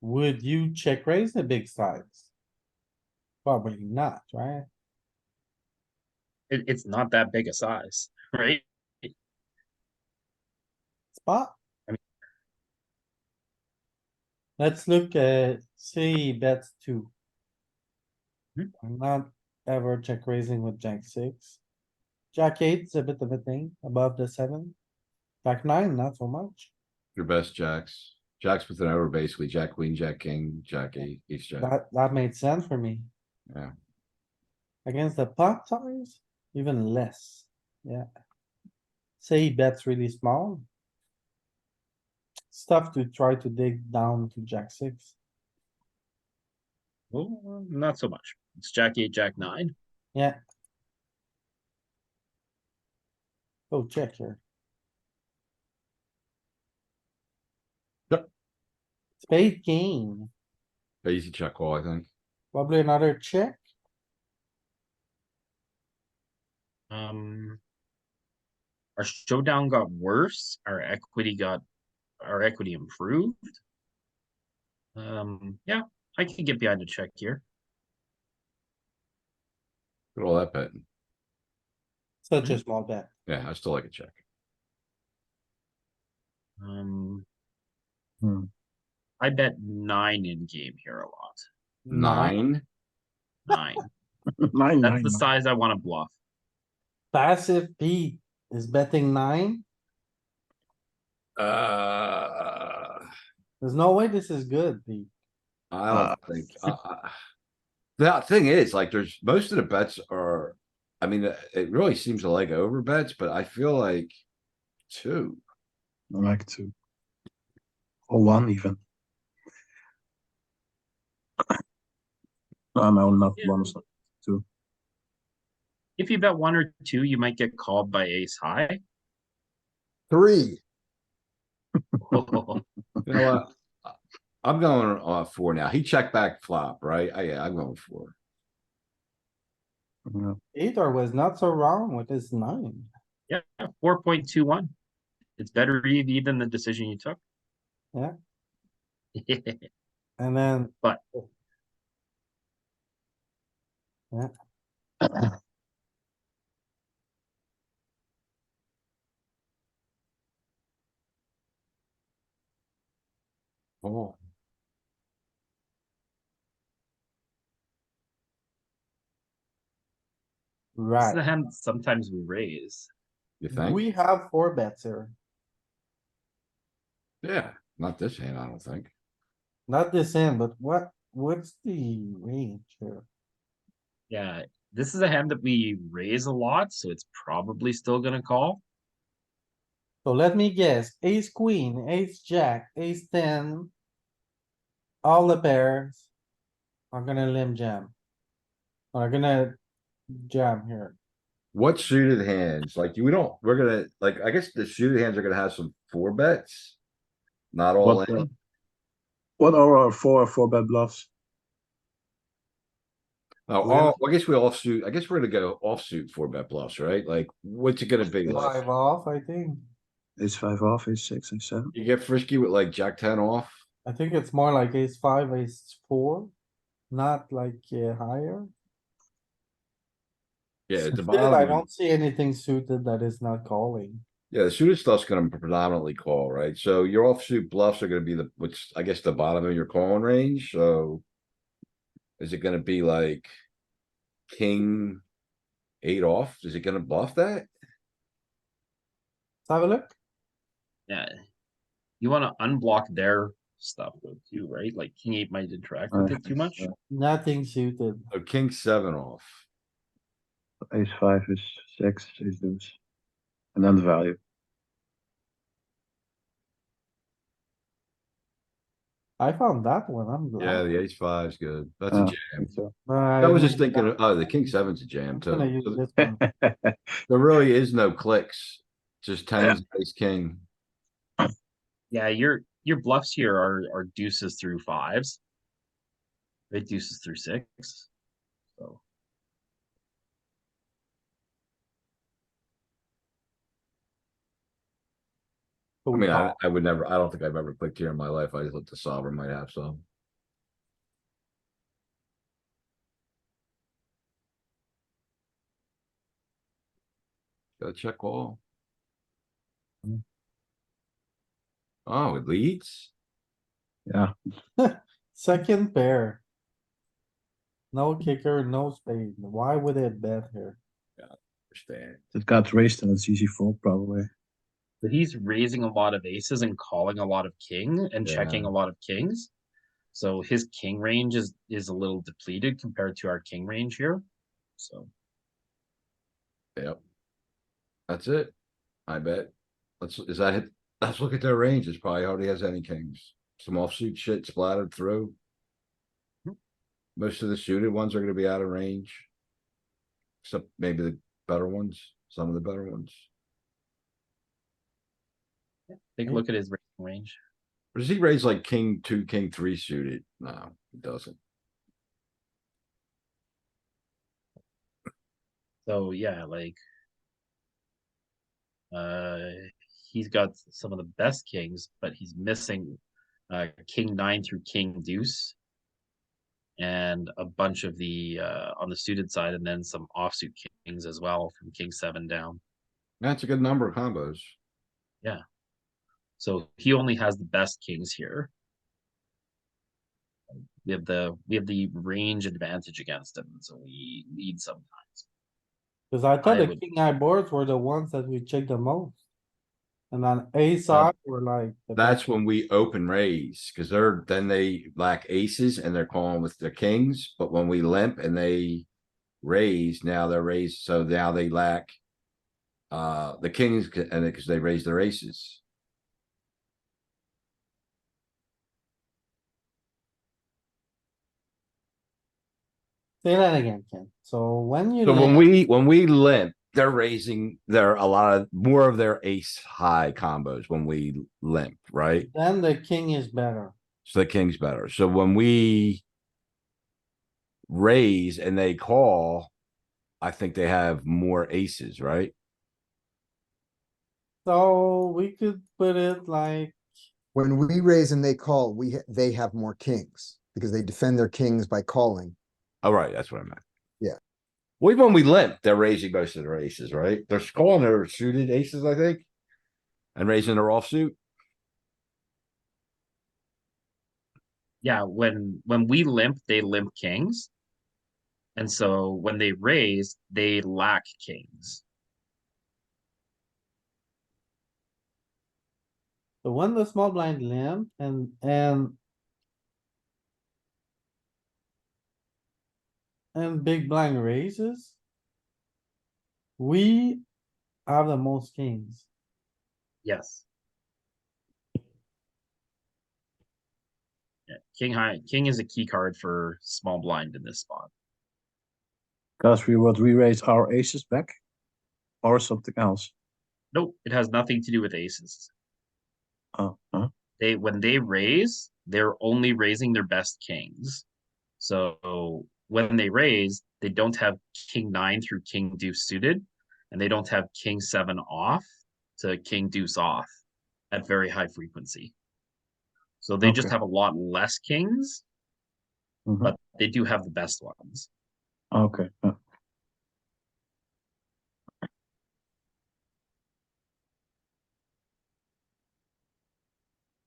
Would you check raise the big size? Probably not, right? It's not that big a size, right? spot. I mean- Let's look at, see, bets two. Hmm. I'm not ever check raising with jack six. Jack eight's a bit of a thing above the seven. Jack nine, not so much. Your best jacks. Jacks with an over, basically. Jack, queen, jack, king, jack eight, ace jack. That made sense for me. Yeah. Against the pot size, even less. Yeah. Say he bets really small. It's tough to try to dig down to jack six. Well, not so much. It's Jack 8, Jack 9. Yeah. Go check here. Yep. Spade king, Easy check call, I think. probably another check. Our showdown got worse. Our equity improved. Yeah, I can get behind a check here. Look at all that betting. Such a small bet. Yeah, I still like a check. Um, Hmm. I bet 9 in game here a lot. 9. 9. Nine, That's nine, the nine. size I want to bluff. Passive Pete is betting nine. There's no way this is good, Pete. I don't think, the thing is, like, there's, most of the bets are, I mean, it really seems to like over bets, but I feel like 2. I like two. Or one even. No, not Yeah. one, so two. If you bet 1 or 2, you might get called by ace high. 3. Oh, You know what? I'm going 4 now. He checked back flop, right? Yeah, I'm going 4. Yeah. Peter was not so wrong with his nine. yeah, 4.21. It's better EV than the decision you took. Yeah. And then. But- Yeah, Oh, This is right. the hand that sometimes we raise. you think? We have 4 bets here. Yeah, not this hand, I don't think. Not this end, but what's the range here? Yeah, this is a hand that we raise a lot, so it's probably still gonna call. So let me guess, ace, queen, ace, jack, ace, 10. All the pairs are gonna limb jam. Are gonna jam here. What suited hands? Like, we're gonna, like, I guess the suited hands are gonna have some 4 bets. Not all What, in. what are our four bet bluffs? Oh, I guess we offsuit. I guess we're gonna go offsuit 4 bet bluffs, right? Like, what's it gonna be like? 5 off, I think. Ace five off, ace six, ace seven. You get frisky with like jack 10 off? I think it's more like ace 5, ace 4, not like higher. Yeah, at the Still, I bottom. don't see anything suited that is not calling. Yeah, the suited stuff's gonna predominantly call, right? So your offsuit bluffs are gonna be which I guess the bottom of your calling range, so. Is it gonna be like? King 8 off? Is it gonna bluff that? Let's have a look. Yeah. You wanna unblock their stuff though too, right? Like king 8 might interact with it too much. Nothing suited. So king 7 off. Ace five is six, ace deuce. And then the value. I found that one, I'm Yeah, glad. the ace 5's good. That's a Uh, jam. So. I was just thinking, oh, the king 7's a jam I'm gonna too. use So this one. there really is no clicks. Just tens, ace, king. Yeah, your bluffs here are deuces through 5s. Right, deuces through 6. So I mean, I would never, I don't think I've ever clicked here in my life. I just thought the solver might have some. Got check call. Oh, it leads? Yeah, Second pair. No kicker, no spade. Why would it bet here? Understand. it got raised and it's easy fold probably. So he's raising a lot of aces and calling a lot of king and checking Yeah. a lot of kings. So his king range is a little depleted compared to our king range here. So Yep. That's it. I bet. Is that it? Let's look at their range. It's probably hardly has any kings. Some offsuit shit splattered through. Most of the suited ones are gonna be out of range. Except maybe the better ones, some of the better ones. take a look at his raising range. Or does he raise like king two, king three suited? No, he doesn't. So yeah, like he's got some of the best kings, but he's missing king nine through king deuce and a bunch of the on the suited side, and then some offsuit kings as well from king seven down. That's a good number of combos. Yeah. So he only has the best kings here. We have the range advantage against him, so we lead sometimes. Cause I thought I the would- king eye boards were the ones that we check the most. And on ace side, we're like. the That's best. when we open raise, cuz then they lack aces and they're calling with the kings, but when we limp and they raise, now they're raised, so now they lack. The kings and because they raise their aces. Say that again, Ken. So when you. So limp- when we limp, they're raising their a lot of more of their ace high combos when we limp, right? Then the king is better. So the king's better. So when we raise and they call, I think they have more aces, right? So we could put it like, When we raise and they call, they have more kings because they defend their kings by calling. Oh, right, that's what I meant. Yeah. Well, even when we limp, they're raising most of their aces, right? They're calling their suited aces, I think. And raising their offsuit. Yeah, when we limp, they limp kings. And so when they raise, they lack kings. so when the small blind limp and big blind raises. We have the most kings. Yes. Yeah, king is a key card for small blind in this spot. Because we would re-raise our aces back or something else. Nope, it has nothing to do with aces. They When they raise, they're only raising their best kings. So when they raise, they don't have king nine through king deuce suited, and they don't have king seven off to king deuce off at very high frequency. So they just Okay. have a lot less kings, Mhm. but they do have the best ones. Okay.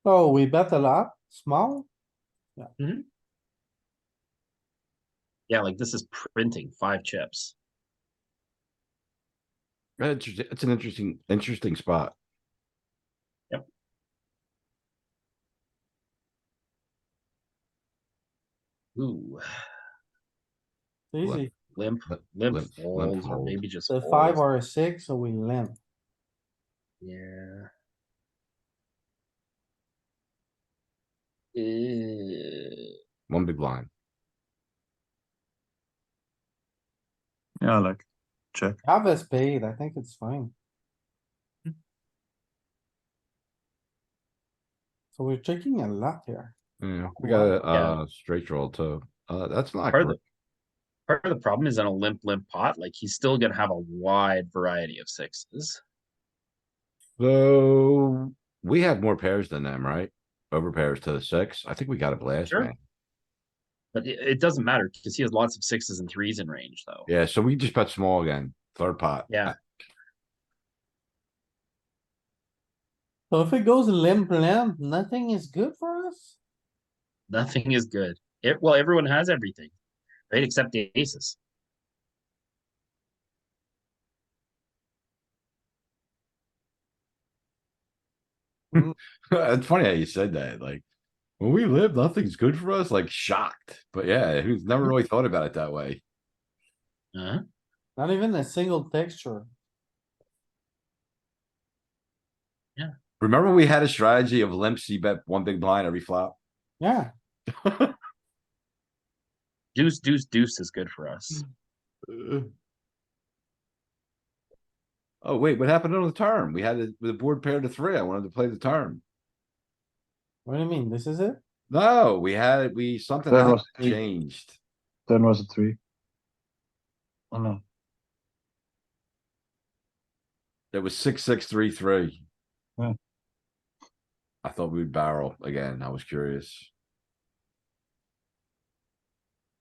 So we bet a lot, small. Yeah, like this is printing 5 chips. Interesting. It's an interesting spot. Ooh, Easy. limp limp folds, or fold. maybe just The folds. 5 or a 6, so we limp. Yeah. One big blind. Yeah, like check. Have a spade, I think it's fine. So we're checking a lot here. Yeah, we Wow. got a Yeah. straight draw too. That's not Part of great. Part of the problem is in a limp pot, like he's still gonna have a wide variety of sixes. So we have more pairs than them, right? Over pairs to the 6. I think we got a blast, Sure. man. But it doesn't matter because he has lots of 6s and 3s in range, though. Yeah, so we just bet small again. Third pot. Yeah. So if it goes limp, nothing is good for us? Nothing is good. Well, everyone has everything, right? Except the aces. It's funny how you said that, like, when we live, nothing's good for us, like shocked. But yeah, who's never really thought about it that way? Uh-huh. Not even a single texture. Remember we had a strategy of limp C bet one big blind every flop? Yeah, Deuce, deuce, deuce is good for us. Oh, wait, what happened on the turn? We had the board paired to 3. I wanted to play the turn. what do you mean? This is it? No, something That happened, was 3. changed. Then was a 3. Oh no. It was 6-6-3-3. Yeah. I thought we'd barrel again. I was curious.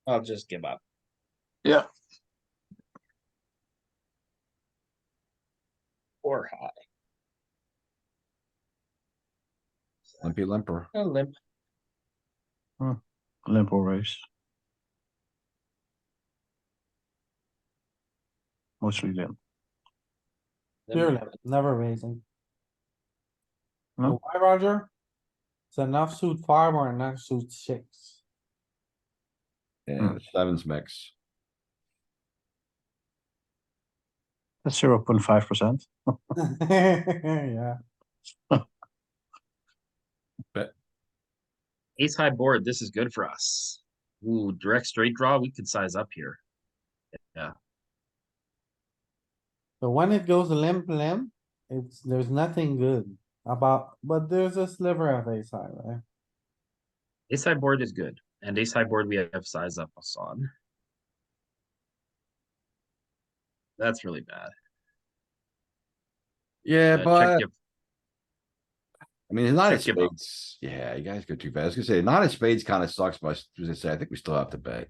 I'll just give up. Yeah. Or high. Limpy limper. A limp. Limp or raise. Mostly limp. Pure limp, never raising. No. So why, Roger? It's an offsuit 5 or an offsuit 6. Yeah, the sevens mix. That's 0.5%. Yeah, Ace high board, this is good for us. Ooh, direct straight draw, we could size up here. Yeah. so when it goes limp, there's nothing good about, but there's a sliver of ace high, right? Ace high board is good. And ace high board we have size up us on. That's really bad. Yeah, Check but give. I mean, nine of Check give up. spades. Yeah, you guys go too fast. I was gonna say nine of spades kind of sucks, but I was gonna say I think we still have to bet.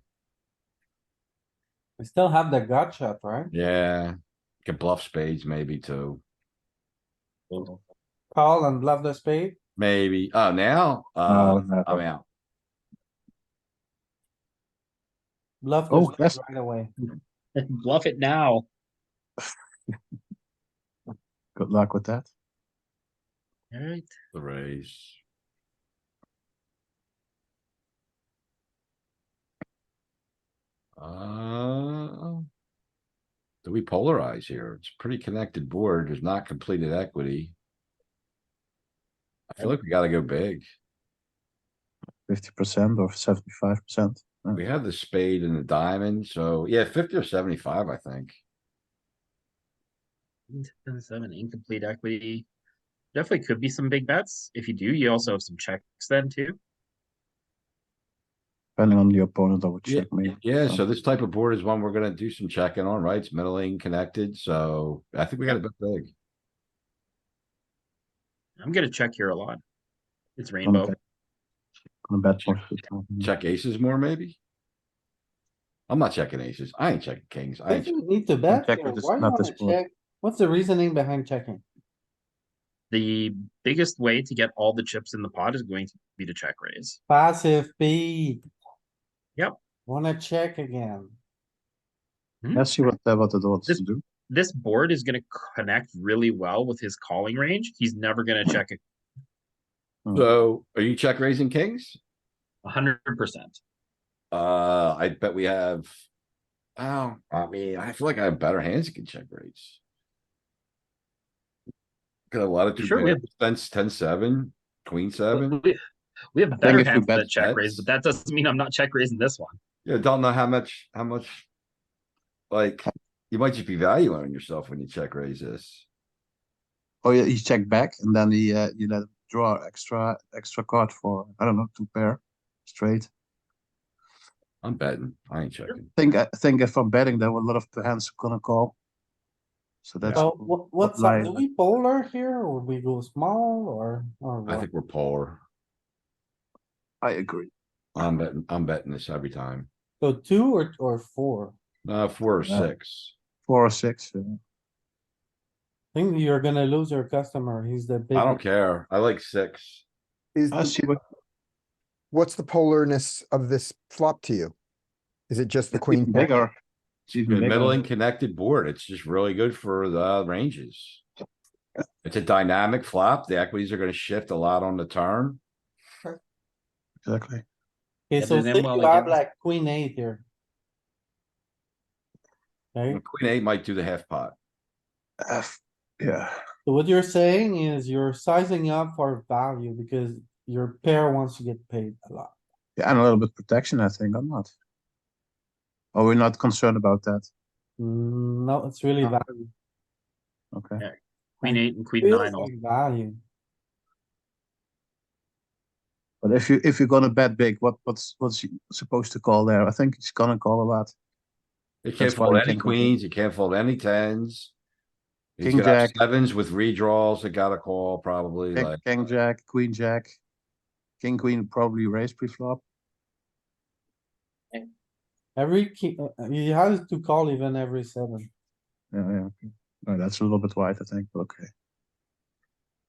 We still have the gut shot, right? Yeah, can bluff spades maybe too. Call and bluff the spade. Maybe. Oh, now No. I'm out. Bluff the Oh, spade yes. right away. Bluff it now. Good luck with that. All right. The raise. Do we polarize here? It's a pretty connected board. There's not completed equity. I feel like we gotta go big. 50% or 75%. We have the spade and the diamond, so yeah, 50 or 75, I think. 10-7, incomplete equity. Definitely could be some big bets. If you do, you also have some checks then too. Depending on the opponent, I would Yeah, check maybe. yeah, so this type of board is one we're gonna do some checking on, right? It's middling connected, so I think we gotta bet big. I'm gonna check here a lot. It's Gonna rainbow. bet, gonna bet most of the time. Check aces more, maybe? I'm not checking aces. I ain't checking kings. I I ain't, think we need to bet check here. with this- Why you not wanna this board. check? What's the reasoning behind checking? The biggest way to get all the chips in the pot is going to be to check raise. Passive P. Yep. Wanna check again. Let's see what the dots This- do. This board is gonna connect really well with his calling range. He's never gonna check it so are you check raising kings? 100%. I bet we have. Oh, I mean, I feel like I have better hands that can check raise. Got a lot of two Sure, we have- pairs, 10-7, queen 7. We have better if you hands bet that check raise, but that doesn't mean I'm not check raising this one. Yeah, don't know how much, like, you might just be valuing yourself when you check raise this. Oh yeah, you check back and then you let him draw extra card for, I don't know, 2 pair straight. I'm betting. I ain't checking. I think if I'm betting, there were a lot of the hands gonna call. So that's. So what's up? line. Do we polar here or we go small or I what? think we're polar. I agree. I'm betting this every time. So 2 or 4? 4 or Yeah. 6. 4 or 6. Think you're gonna lose your customer. He's the big. I don't care. I like 6. Is, I see what, what's the polarness of this flop to you? Is it just the it's queen? even ten? bigger. It's even Good bigger. middling connected board. It's just really good for the ranges. It's a dynamic flop. The equities are gonna shift a lot on the turn. Exactly. Okay, Yeah, so they're say well you have against- like queen eight here. Okay, Queen 8 might do the half pot. Yeah, so what you're saying is you're sizing up for value because your pair wants to get paid a lot. yeah, and a little bit protection, I think, or not? Oh, we're not concerned about that. No, it's really No. value. Okay. Yeah. Queen 8 and Queen Feels 9 all. like value. But if you're gonna bet big, what's he supposed to call there? I think he's gonna call a lot. You can't That's why fold you any can- queens, you can't fold any 10s. He's King gonna have jack. 7s with redraws that got a call probably King, like. king jack, queen jack, king queen probably raise pre-flop. He has to call even every 7. Yeah, yeah. Okay. Oh, that's a little bit wide, I think. But okay.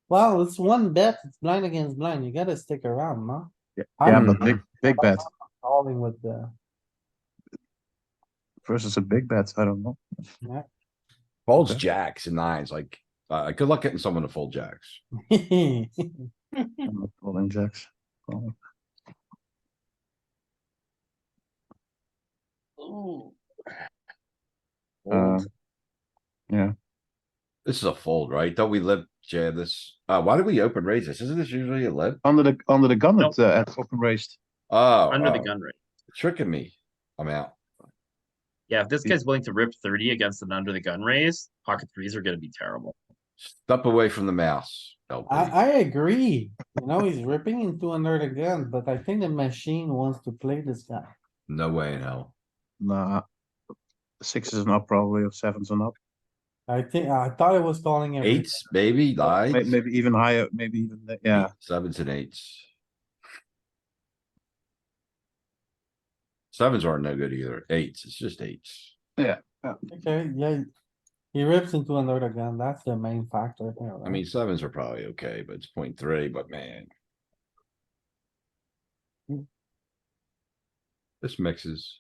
Well, it's one bet, it's blind against blind, you gotta stick around, no? Yeah, I'm- but big bet Calling with the, versus a big bet. I don't know. Folds Okay. jacks and 9s, like, good luck getting someone to fold jacks. I'm not calling jacks. Calling. Fold. Yeah. This is a fold, right? Don't we lip jam this? Why did we open raise this? Isn't this usually a lip? Under the gun Nope. at open raised. Oh, Under the oh, gun rate. tricking me. I'm out. Yeah, if this Yeah. guy's willing to rip 30 against an under the gun raise, pocket threes are gonna be terrible. Step away from the mouse. LP. I agree, you know, he's ripping into under the gun, but I think the machine wants to play this guy. No way in hell. Nah. 6s and up probably, or 7s and up. I thought it was calling every. 8s, maybe, 9s. Maybe even higher. Maybe even yeah. 7s and 8s. 7s aren't no good either. 8s, it's just 8s. Yeah. Okay, yeah. He rips into under the gun, that's the main factor here, I right? mean, 7s are probably okay, but it's 0.3, but man. This mixes.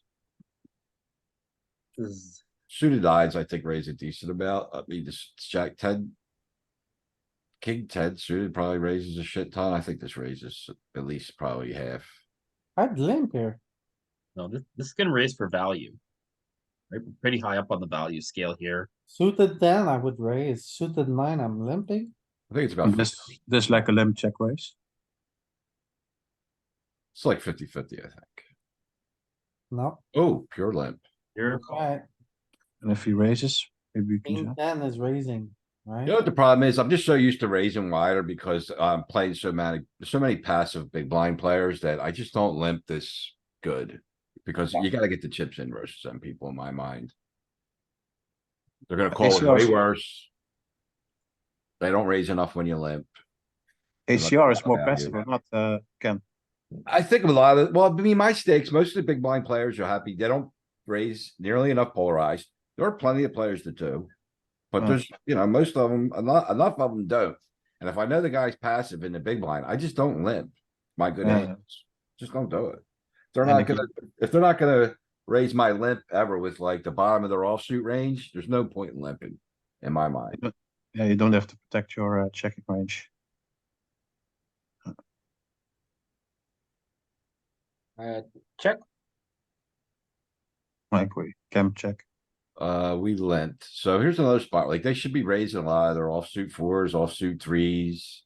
This is- Suited eyes, I think raise a decent amount. I mean, this jack 10. King 10 suited probably raises a shit ton. I think this raises at least probably half. I'd limp here. No, this is gonna raise for value. Right, we're pretty high up on the value scale here. Suited 10, I would raise. Suited 9, I'm limping. I think it's about And 50. this like a limp check raise. It's like 50-50, I think. No, Oh, pure limp. Here, alright, And if he raises, maybe you can king jump. 10 is raising, You right? know what the problem is? I'm just so used to raising wider because I'm playing so many passive big blind players that I just don't limp this good. Because you gotta get the chips in versus some people in my mind. They're gonna call it way ACRs worse. They don't raise enough when you limp. ACR is more Yeah, passive yeah. or not, Ken? I think a lot of, well, I mean, my stakes, most of the big blind players are happy. They don't raise nearly enough polarized. There are plenty of players that do. But Oh. there's, most of them, enough of them don't. And if I know the guy's passive in the big blind, I just don't limp my good Yeah. hands. Just don't do it. They're And not if you- gonna, if they're not gonna raise my limp ever with like the bottom of their offsuit range, there's no point in limping in my mind. Yeah, you don't have to protect your checking range. check. Like we can check. We lent. So here's another spot. Like they should be raising a lot of their offsuit 4s, offsuit 3s.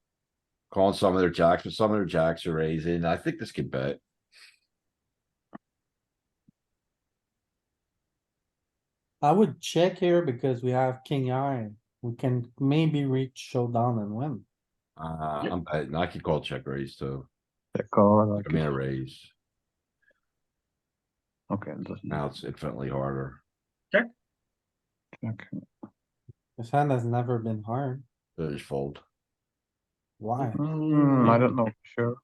Calling some of their jacks, but some of their jacks are raising. I think this could bet. I would check here because we have king eye. We can maybe reach showdown and win. I'm betting. I could call check raise too. Check call. I like I mean, it. a raise. Okay, it doesn't Now it's infinitely harder. check. This hand has never been hard. So just fold. Why? I don't know for sure.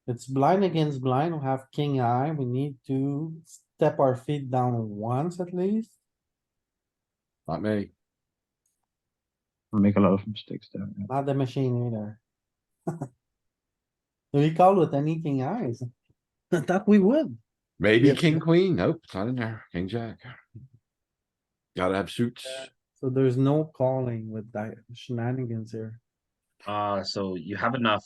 It's blind against blind. We have king eye. We need to step our feet down once at least. Not me. Make a lot of mistakes there. Yeah. Not the machine either. We call with any king eyes. I thought we would. Maybe Yep. king, queen. Nope, it's not in there. King, jack. Gotta have suits. So there's no calling with that shenanigans here. So you have enough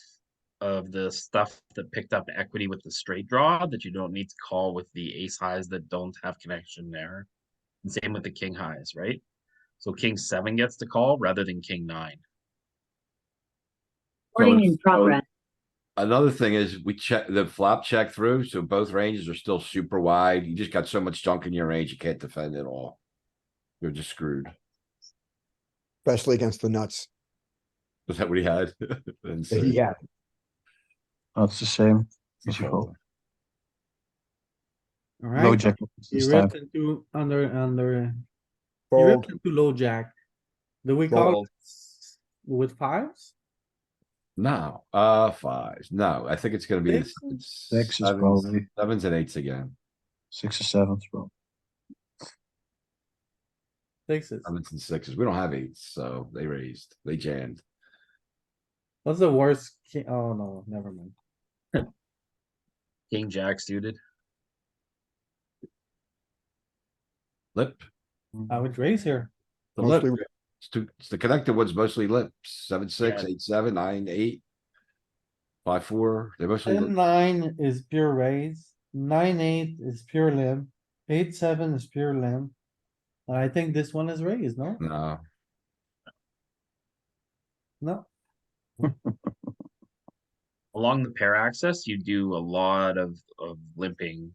of the stuff that picked up equity with the straight draw that you don't need to call with the ace highs that don't have connection there. And same with the king highs, right? So king 7 gets to call rather than king 9. Recording in progress. Another thing is we check the flop check through, so both ranges are still super wide. You just got so much junk in your range, you can't defend it all. You're just screwed. Especially against the nuts. Was that what he had? Yeah, That's the same. He's As you folding. Low Low jack. jack He this time. ripped into under. He fold, ripped into low jack. Do we call Fold. it with fives? No, fives. No, I think it's gonna be Six? Six is probably sevens and eights again. 6 or 7s, bro. Sixes. Sevens and sixes. We don't have eights, so they raised. They jammed. What's the worst? Oh no, never mind. King jack suited. Lip. I would raise here. The lip. Mostly- It's the connected ones mostly lips. 7-6, Yeah. 8-7, 9-8. 5-4. They mostly. 10-9 is pure raise. 9-8 is pure limp. 8-7 is pure limp. I think this one is raised, no? No, No, Along the pair axis, you do a lot of limping.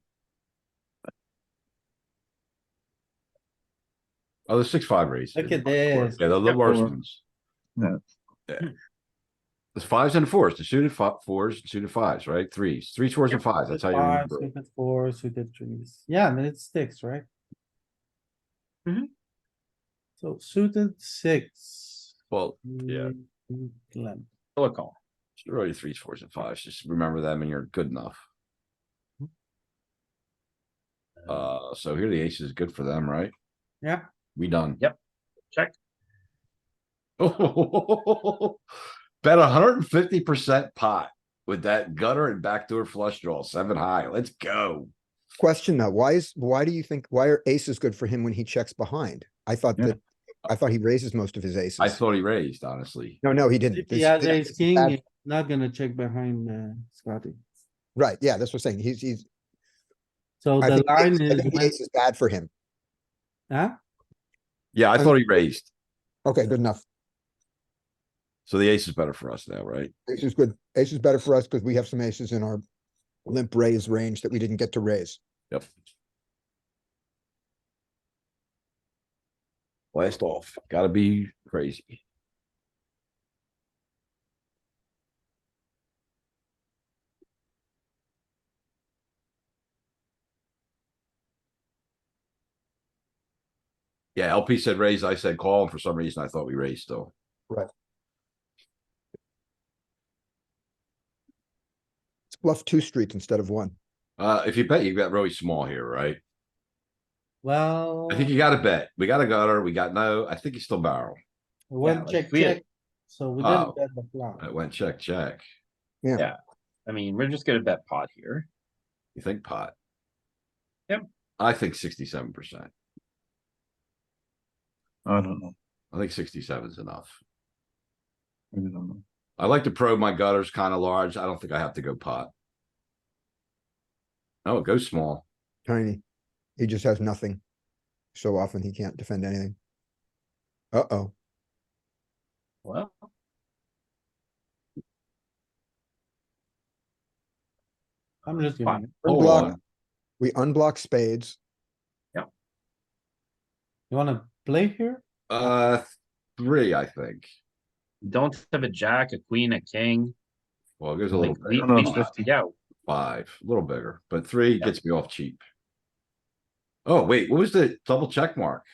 oh, the 6-5 raise. look at this. Yeah, the Yeah, worst four. ones. Yeah. Yeah. There's fives and fours, the suited fours, suited fives, right? Threes, fours, and fives. That's how you Five, remember it. suited four, suited threes. Yeah, and then it sticks, right? Mhm. So suited six. Well, yeah, Limp. Still a call. it's really 3s, 4s, and 5s. Just remember them and you're good enough. So here the ace is good for them, right? Yeah, We done. Yep. Check. Bet 150% pot with that gutter and backdoor flush draw, 7 high. Let's go. question though, why do you think, why are aces good for him when he checks behind? I thought Yeah. that, I thought he raises most of his I aces. thought he raised, honestly. No, he didn't. if he This- has this- ace this is king, bad- he's not gonna check behind, Scotty. Right, yeah, that's what I'm saying. He's, So I the think, line I is, think the ace is bad for him. huh? Yeah, I thought he raised. Okay, good enough. So the ace is better for us now, right? Ace is good. Ace is better for us because we have some aces in our limp raise range that we didn't get to raise. Yep. Blast off. Gotta be crazy. Yeah, LP said raise, I said call, and for some reason I thought we raised still. Let's bluff 2 streets instead of 1. If you bet, you got really small here, right? Well, I think you gotta bet. We got a gutter, we got no, I think you still barrel. it went like, check, we had- check. So we Oh. didn't bet the flop. It went check, check. I mean, we're just gonna bet pot here. You think pot? Yep. I think 67%. I don't know. I think 67 is enough. Really don't know. I like to probe my gutters kind of large. I don't think I have to go pot. Oh, it goes small. Tiny. He just has nothing. So often he can't defend anything. Uh-oh. Well, I'm just Fine. gonna, Hold Unblock. on. We unblock spades. you wanna play here? 3, I think. don't have a jack, a queen, a king. Well, it goes a little Like, we, bigger. we, 150. yeah, 5, a little bigger, but 3 Yeah. gets me off cheap. Oh, wait, what was the double check mark?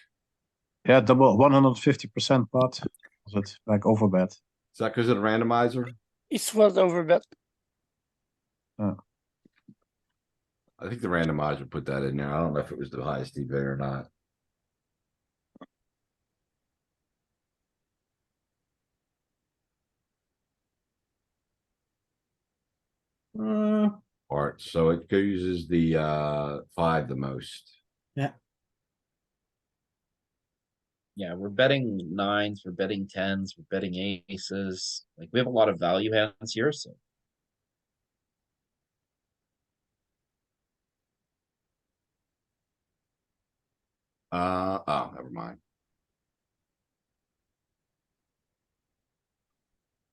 Yeah, double 150% pot. Was it like overbet? Is that because of the randomizer? It's was overbet. I think the randomizer put that in there. I don't know if it was the highest EV or not. Part, so it uses the, 5 the most. Yeah, we're betting nines, we're betting tens, we're betting aces. Like we have a lot of value hands here, so Oh, never mind.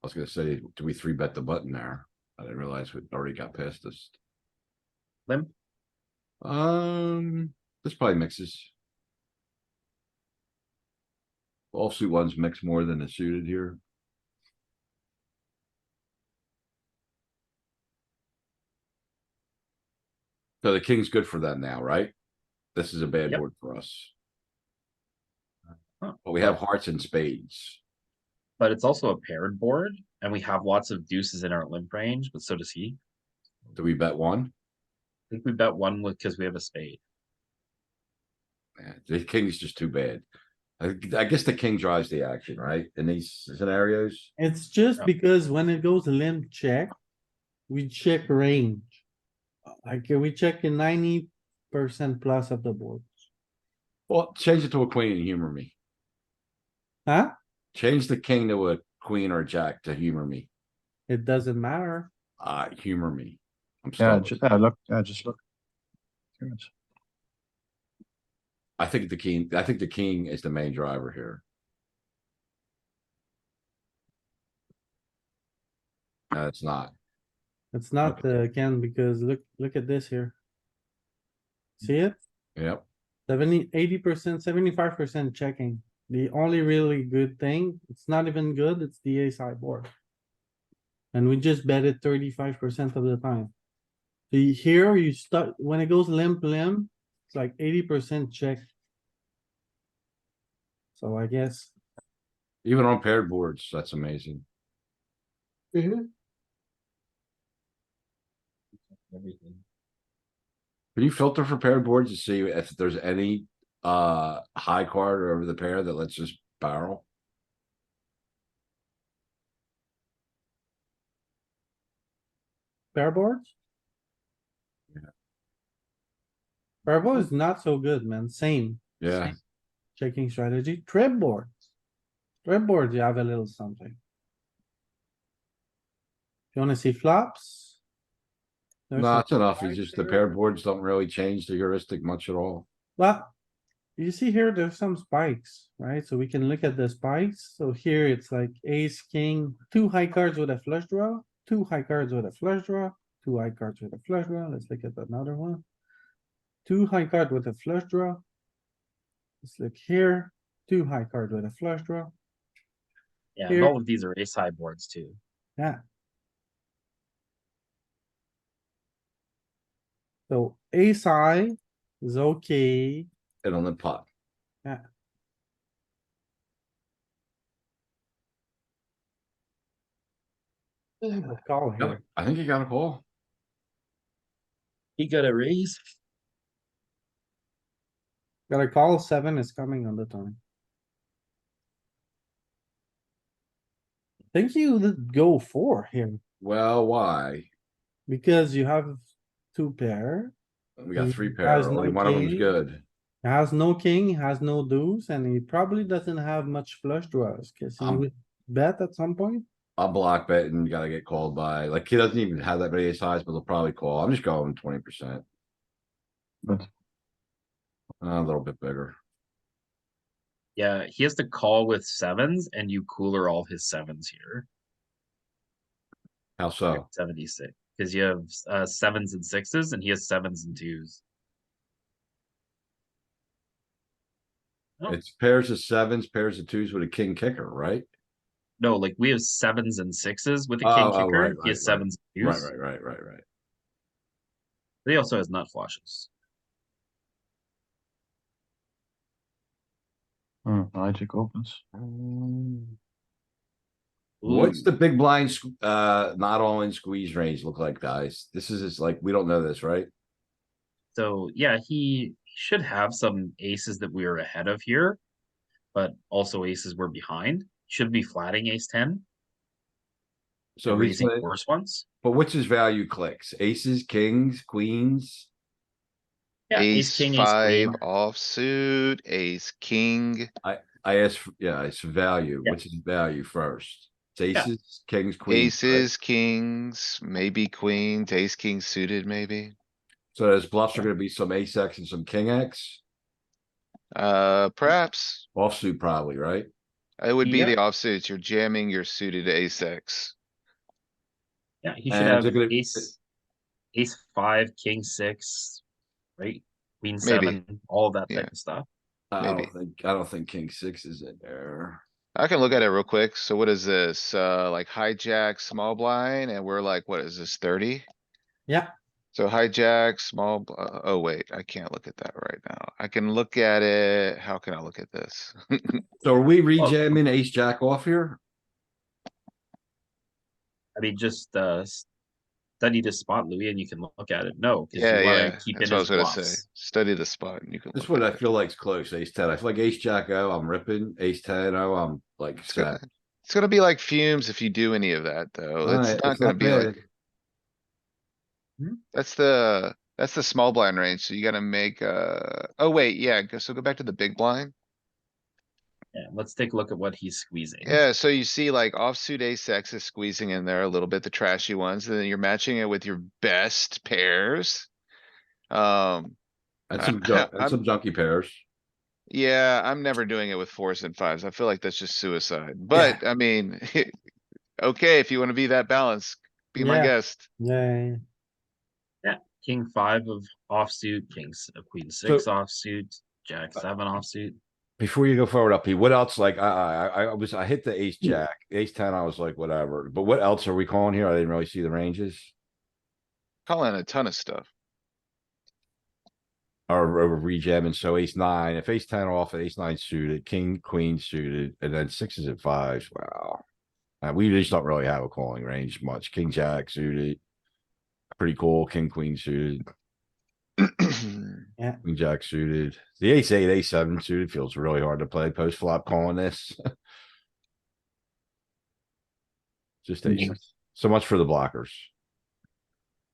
I was gonna say, do we 3-bet the button there? I didn't realize we already got past this. limp. This probably mixes. Offsuit ones mix more than the suited here. So the king's good for them now, right? This is a bad Yep. board for us. Huh. But we have hearts and spades. But it's also a paired board, and we have lots of deuces in our limp range, but so does he. Do we bet one? I think we bet one with because we have a spade. Man, the king's just too bad. I guess the king drives the action, right? In these scenarios. It's just Yeah. because when it goes limp check, we check range. Like we check in 90% plus of the board. Well, change it to a queen and humor me. Huh? Change the king to a queen or a jack to humor me. It doesn't matter. Humor me. I'm Yeah, stuck. look, just look. Curious. I think the king is the main driver here. No, it's not. It's not Ken, because look at this here. See it? Yep. 80%, 75% checking. The only really good thing, it's not even good, it's the ace high board. And we just bet it 35% of the time. Here you start, when it goes limp, it's like 80% check. So I guess. Even on paired boards, that's amazing. Everything. Can you filter for paired boards to see if there's any high card over the pair that lets us barrel? Pair boards? Yeah. Pair board is not so good, man. Same. Yeah. Checking strategy. Trip boards. Trip boards, you have a little something. If you wanna see flops? there's No, some it's enough. spikes It's just the here. paired boards don't really change the heuristic much at all. Well, you see here, there's some spikes, right? So we can look at the spikes. So here it's like ace, king, 2 high cards with a flush draw, 2 high cards with a flush draw, 2 high cards with a flush draw. Let's look at another one. 2 high card with a flush draw. Let's look here, 2 high card with a flush draw. Yeah, Here. and all of these are ace high boards too. Yeah. So ace high is okay. And on the pot. Yeah. Call Yep, here. I think you got a call. He got a raise. Got a call, 7 is coming on the turn. Think you would go 4 here, Well, why? because you have 2 pair. We got He 3 has pair. Only no one of them's king. good. Has no king, has no deuce, and he probably doesn't have much flush draws, cause he would bet at some point. I'll block bet and gotta get called by, like, he doesn't even have that many ace highs, but they'll probably call. I'm just going 20%. But A little bit bigger. Yeah, he has to call with sevens, and you cooler all his sevens here. How so? 76. Because you have sevens and sixes, and he has sevens and twos. Oh. It's pairs of sevens, pairs of twos with a king kicker, right? No, like we have sevens and sixes with a king Oh, kicker. right, He has right, sevens and twos. Right. But he also has nut flushes. logic opens. What's Ooh. the big blind, not all in squeeze range look like, guys? This is just like, we don't know this, right? So yeah, he should have some aces that we are ahead of here, but also aces we're behind. Should be flatting ace 10. So and he's raising gonna, worse ones. but what's his value clicks? Aces, kings, queens? Yeah, ace, king, ace, queen. Offsuit, ace, king. I asked, yeah, it's value. Yeah. What's his value first? It's Yeah. aces, kings, queens, right? Aces, kings, maybe queens, ace, king suited, maybe. So those bluffs are gonna be some ace X and some king X, Perhaps. offsuit probably, right? It would be Yeah. the offsuits. You're jamming your suited ace X. Yeah, he should And have is it gonna- ace 5, king 6, right? Queen Maybe. 7, all of that Yeah. type of stuff. Maybe. I don't think king six is in there. I can look at it real quick. So what is this? Like hijack, small blind, and we're like, what is this, 30? Yeah, So hijack, oh wait, I can't look at that right now. I can look at it. How can I look at this? So are we rejamming ace jack off here? I mean, just study the spot, Louis, and you can look at it. No, because Yeah, you want yeah, to keep that's in what I his was gonna say. bluffs. Study the spot and you can This look one I at it. feel like is close, ace ten. I feel like ace jack O, I'm ripping, ace ten O, I'm like It's set. gonna, it's gonna be like fumes if you do any of that, though. It's Alright, not it's gonna not be like, bad. that's the small blind range. So you gotta make, oh wait, yeah, so go back to the big blind. Yeah, let's take a look at what he's squeezing. Yeah, so you see like offsuit ace X is squeezing in there a little bit, the trashy ones, and then you're matching it with your best pairs. That's I'm, some junky pairs. yeah, I'm never doing it with fours and fives. I feel like that's just suicide, but I mean, okay, if you wanna be that balanced, be my Yeah. guest. yeah, Yeah, king 5 of offsuit, queen 6 offsuit, jack 7 offsuit. Before you go forward up, Pete, what else? Like, I hit the ace jack, ace ten, I was like, whatever. But what else are we calling here? I didn't really see the ranges. Calling a ton of stuff. Or rejamming, so ace nine, if ace ten off, ace nine suited, king, queen suited, and then sixes and fives, wow. We just don't really have a calling range much. King, jack suited. Pretty cool, king, queen suited, queen, jack suited. The ace eight, ace seven suited feels really hard to play post flop calling this. Just aces. So much for the blockers.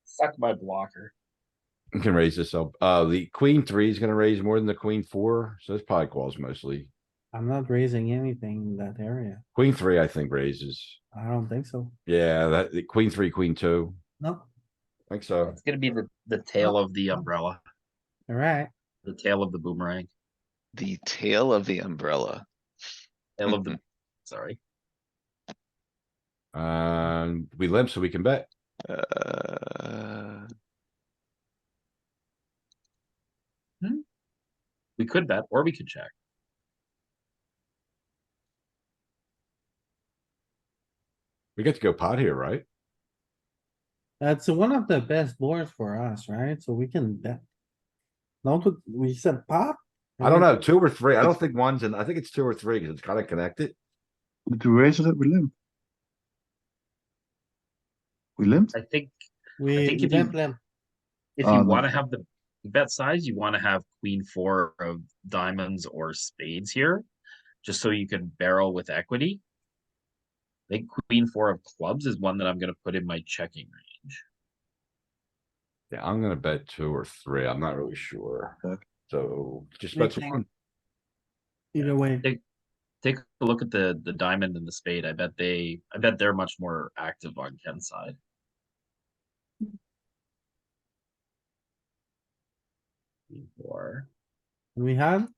Suck my blocker. You can raise this up. The queen three is gonna raise more than the queen four, so it's probably calls mostly. I'm not raising anything in that area. Queen three, I think raises. I don't think so. Yeah, that the queen three, queen two. No, I think so. It's gonna be the tail of the umbrella, alright. the tail of the boomerang, The tail of the umbrella. tail of the. Sorry. We limp so we can bet. We could bet or we could check. We get to go pot here, right? That's one of the best boards for us, right? So we can bet. We said pop? I don't know, two or three. I don't think one's in, I think it's two or three because it's kind of connected. Did we raise it? We limp. We limped? I think We think if limp, you- limp. if Oh, you no. want to have the bet size, you want to have queen 4 of diamonds or spades here, just so you can barrel with equity. I think queen 4 of clubs is one that I'm going to put in my checking range. Yeah, I'm gonna bet two or three. I'm not really sure. Okay. So just bet Mixing. one. Either way, Take a look at the diamond and the spade. I bet they're much more active on Ken's side. Queen 4, we have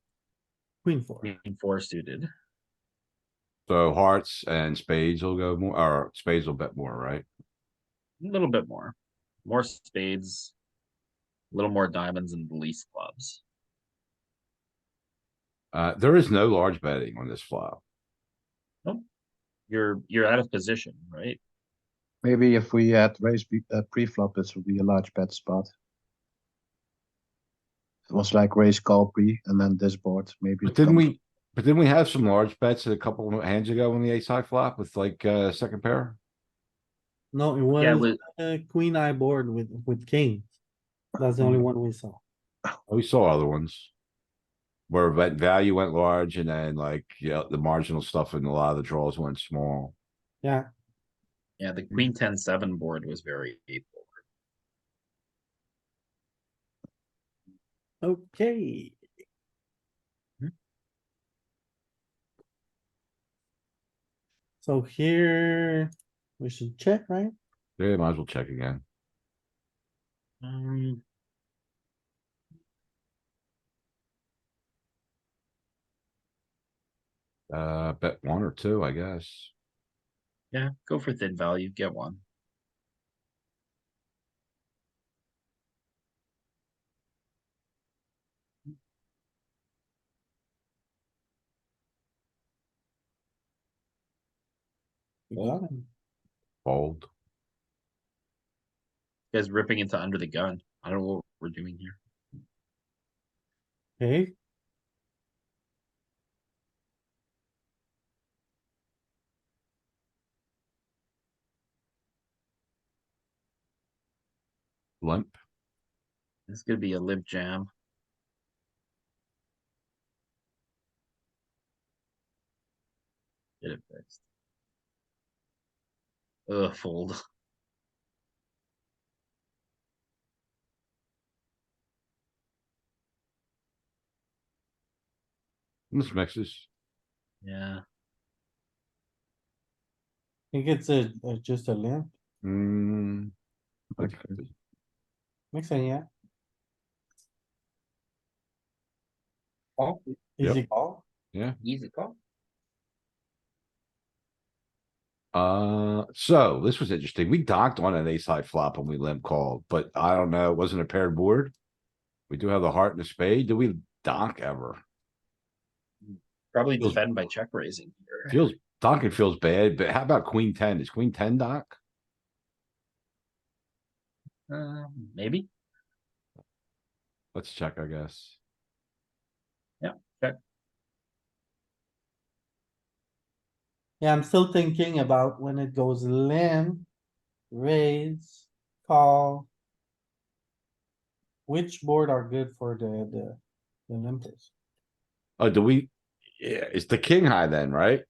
queen four. queen 4 suited. So hearts and spades will go more, or spades will bet more, right? A little bit more spades, a little more diamonds and the least clubs. There is no large betting on this flop. You're out of position, right? Maybe if we had raised pre-flop, this would be a large bet spot. It was like raise call pre and then this board, maybe. But it didn't comes- we, but didn't we have some large bets a couple of hands ago on the ace high flop with like, second pair? No, it Yeah, was a queen eye board with kings. That's the only one we saw. We saw other ones. Where bet value went large and then like, yeah, the marginal stuff and a lot of the draws went small. Yeah, Yeah, the Queen 10-7 board was very forward. Okay. Hmm. So here, we should check, right? Yeah, might as well check again. Um, Bet one or two, I guess. yeah, go for thin value, get one. We got him. Fold. You guys ripping into under the gun. I don't know what we're doing here. Okay, Limp. This is gonna be a limp jam. Get it fixed. Ugh, fold. This mixes. Yeah. think it's just a limp. Hmm. Okay. Mixing, yeah. Call. Easy call. Yeah. Easy call. So this was interesting. We docked on an ace high flop and we limp called, but I don't know, it wasn't a paired board. We do have the heart and the spade. Do we dock ever? Probably Feels- defend by check raising here. Feels, donking feels bad, but how about queen 10? Is queen 10 dock? Maybe. Let's check, I guess. Yeah. Check. Yeah, I'm still thinking about when it goes limp, raise, call. Which board are good for the limpers? Oh, do we? Yeah, it's the king high then, right?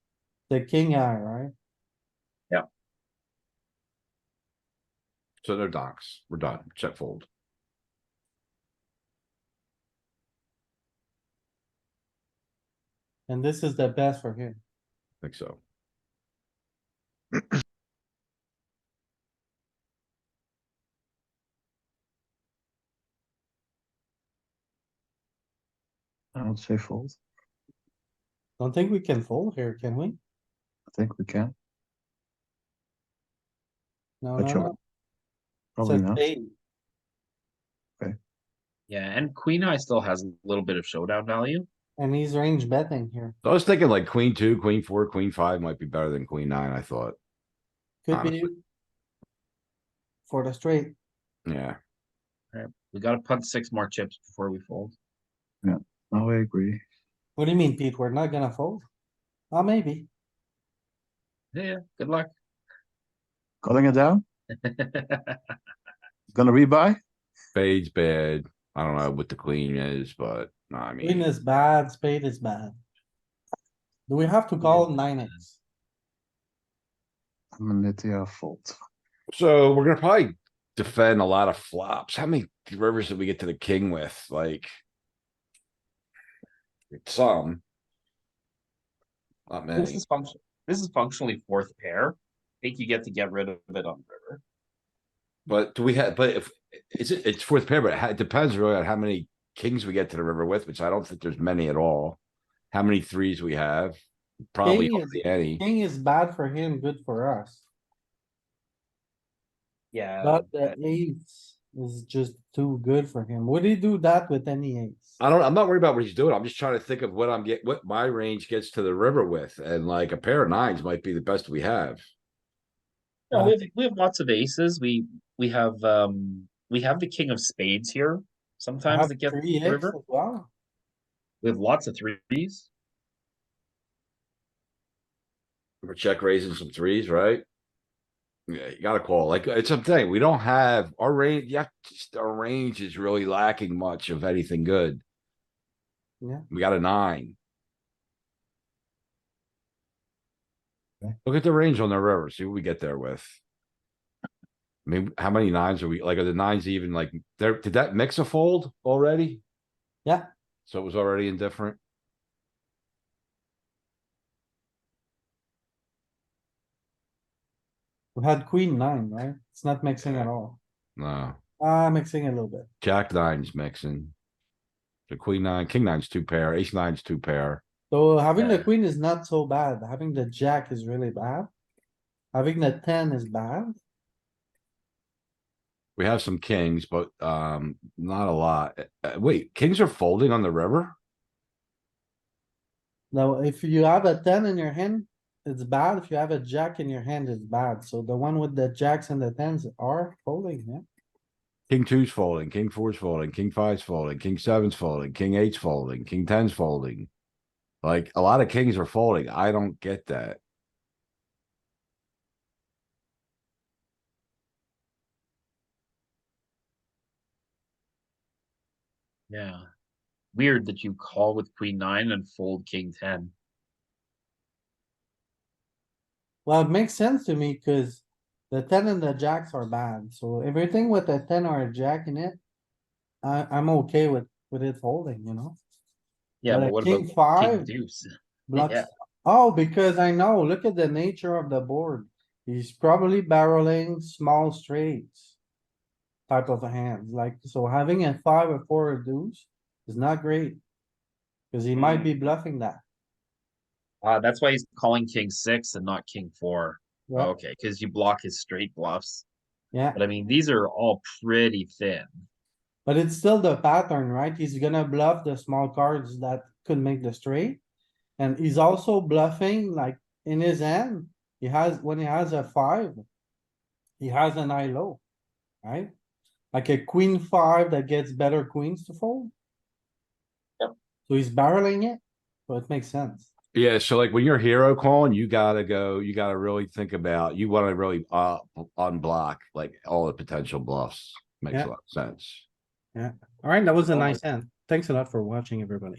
The king eye, right? So they're donks. We're done. Check fold. And this is the best for him. I think so. I would say fold. Don't think we can fold here, can we? I think we can. No, But no, sure. no. Probably It's a not. spade. Yeah, and queen eye still has a little bit of showdown value. And he's range betting here. So I was thinking like queen 2, queen 4, queen 5 might be better than queen 9, I thought. Could be. For the straight. Yeah. All right, we gotta punt 6 more chips before we fold. No, I agree. What do you mean, Pete? We're not gonna fold? Oh, maybe. Yeah, good luck. Calling it down? Gonna rebuy? Spade's bad. I don't know what the queen is, but no, I Queen mean, is bad, spade is bad. Do we have to call 9x? I'm gonna let you fold. so we're gonna probably defend a lot of flops. How many rivers did we get to the king with? Like some. Not This many. is function. This is functionally 4th pair. I think you get to get rid of it on river. But do we have, but if, it's 4th pair, but it depends really on how many kings we get to the river with, which I don't think there's many at all. How many threes we have? Probably King hardly any. King is bad for him, good for us. Yeah. But the ace is just too good for him. Would he do that with any ace? I'm not worried about what he's doing. I'm just trying to think of what my range gets to the river with. And like a pair of 9s might be the best we have. No, we have lots of aces. We have the king of spades here. I Sometimes have that get 3x river. as well. We have lots of threes. We're check raising some threes, right? Yeah, you gotta call. Like it's something we don't have our range. Yeah, just our range is really lacking much of anything good. Yeah. We got a 9. Look at the range on the river, see what we get there with. I mean, how many nines are we, like, are the nines even like, there, did that mix a fold already? Yeah. So it was already indifferent? We had queen nine, right? It's not mixing at all. No, Mixing a little bit. jack nine's mixing. The queen nine, king nine's two pair, ace nine's two pair. So having the Yeah. queen is not so bad. Having the jack is really bad. Having the 10 is bad. We have some kings, but not a lot. Wait, kings are folding on the river? Now, if you have a 10 in your hand, it's bad. If you have a jack in your hand, it's bad. So the one with the jacks and the tens are folding, yeah. King two's folding, king four's folding, king five's folding, king seven's folding, king eight's folding, king ten's folding. Like, a lot of kings are folding. I don't get that. Yeah. Weird that you call with queen nine and fold king 10. Well, it makes sense to me because the 10 and the jacks are bad. So everything with a 10 or a jack in it, I'm okay with it folding, you know? Yeah, But but a what king about five king deuce? blocks. Yeah. Oh, because I know, look at the nature of the board. He's probably barreling small straights. Type of a hand, like, so having a 5 or 4 or deuce is not great. Cause he might be bluffing that. That's why he's calling king 6 and not king 4. Yeah, Okay, because you block his straight bluffs. yeah, But I mean, these are all pretty thin. but it's still the pattern, right? He's gonna bluff the small cards that could make the straight. And he's also bluffing like in his hand, when he has a 5. He has an high low, right? Like a queen 5 that gets better queens to fold. Yep. So he's barreling it, so it makes sense. Yeah, so like when you're hero calling, you gotta really think about, you wanna really unblock like all the potential bluffs. Makes Yeah. a lot of sense. Yeah, alright, that was a Oh my nice hand. Thanks a lot for watching, everybody.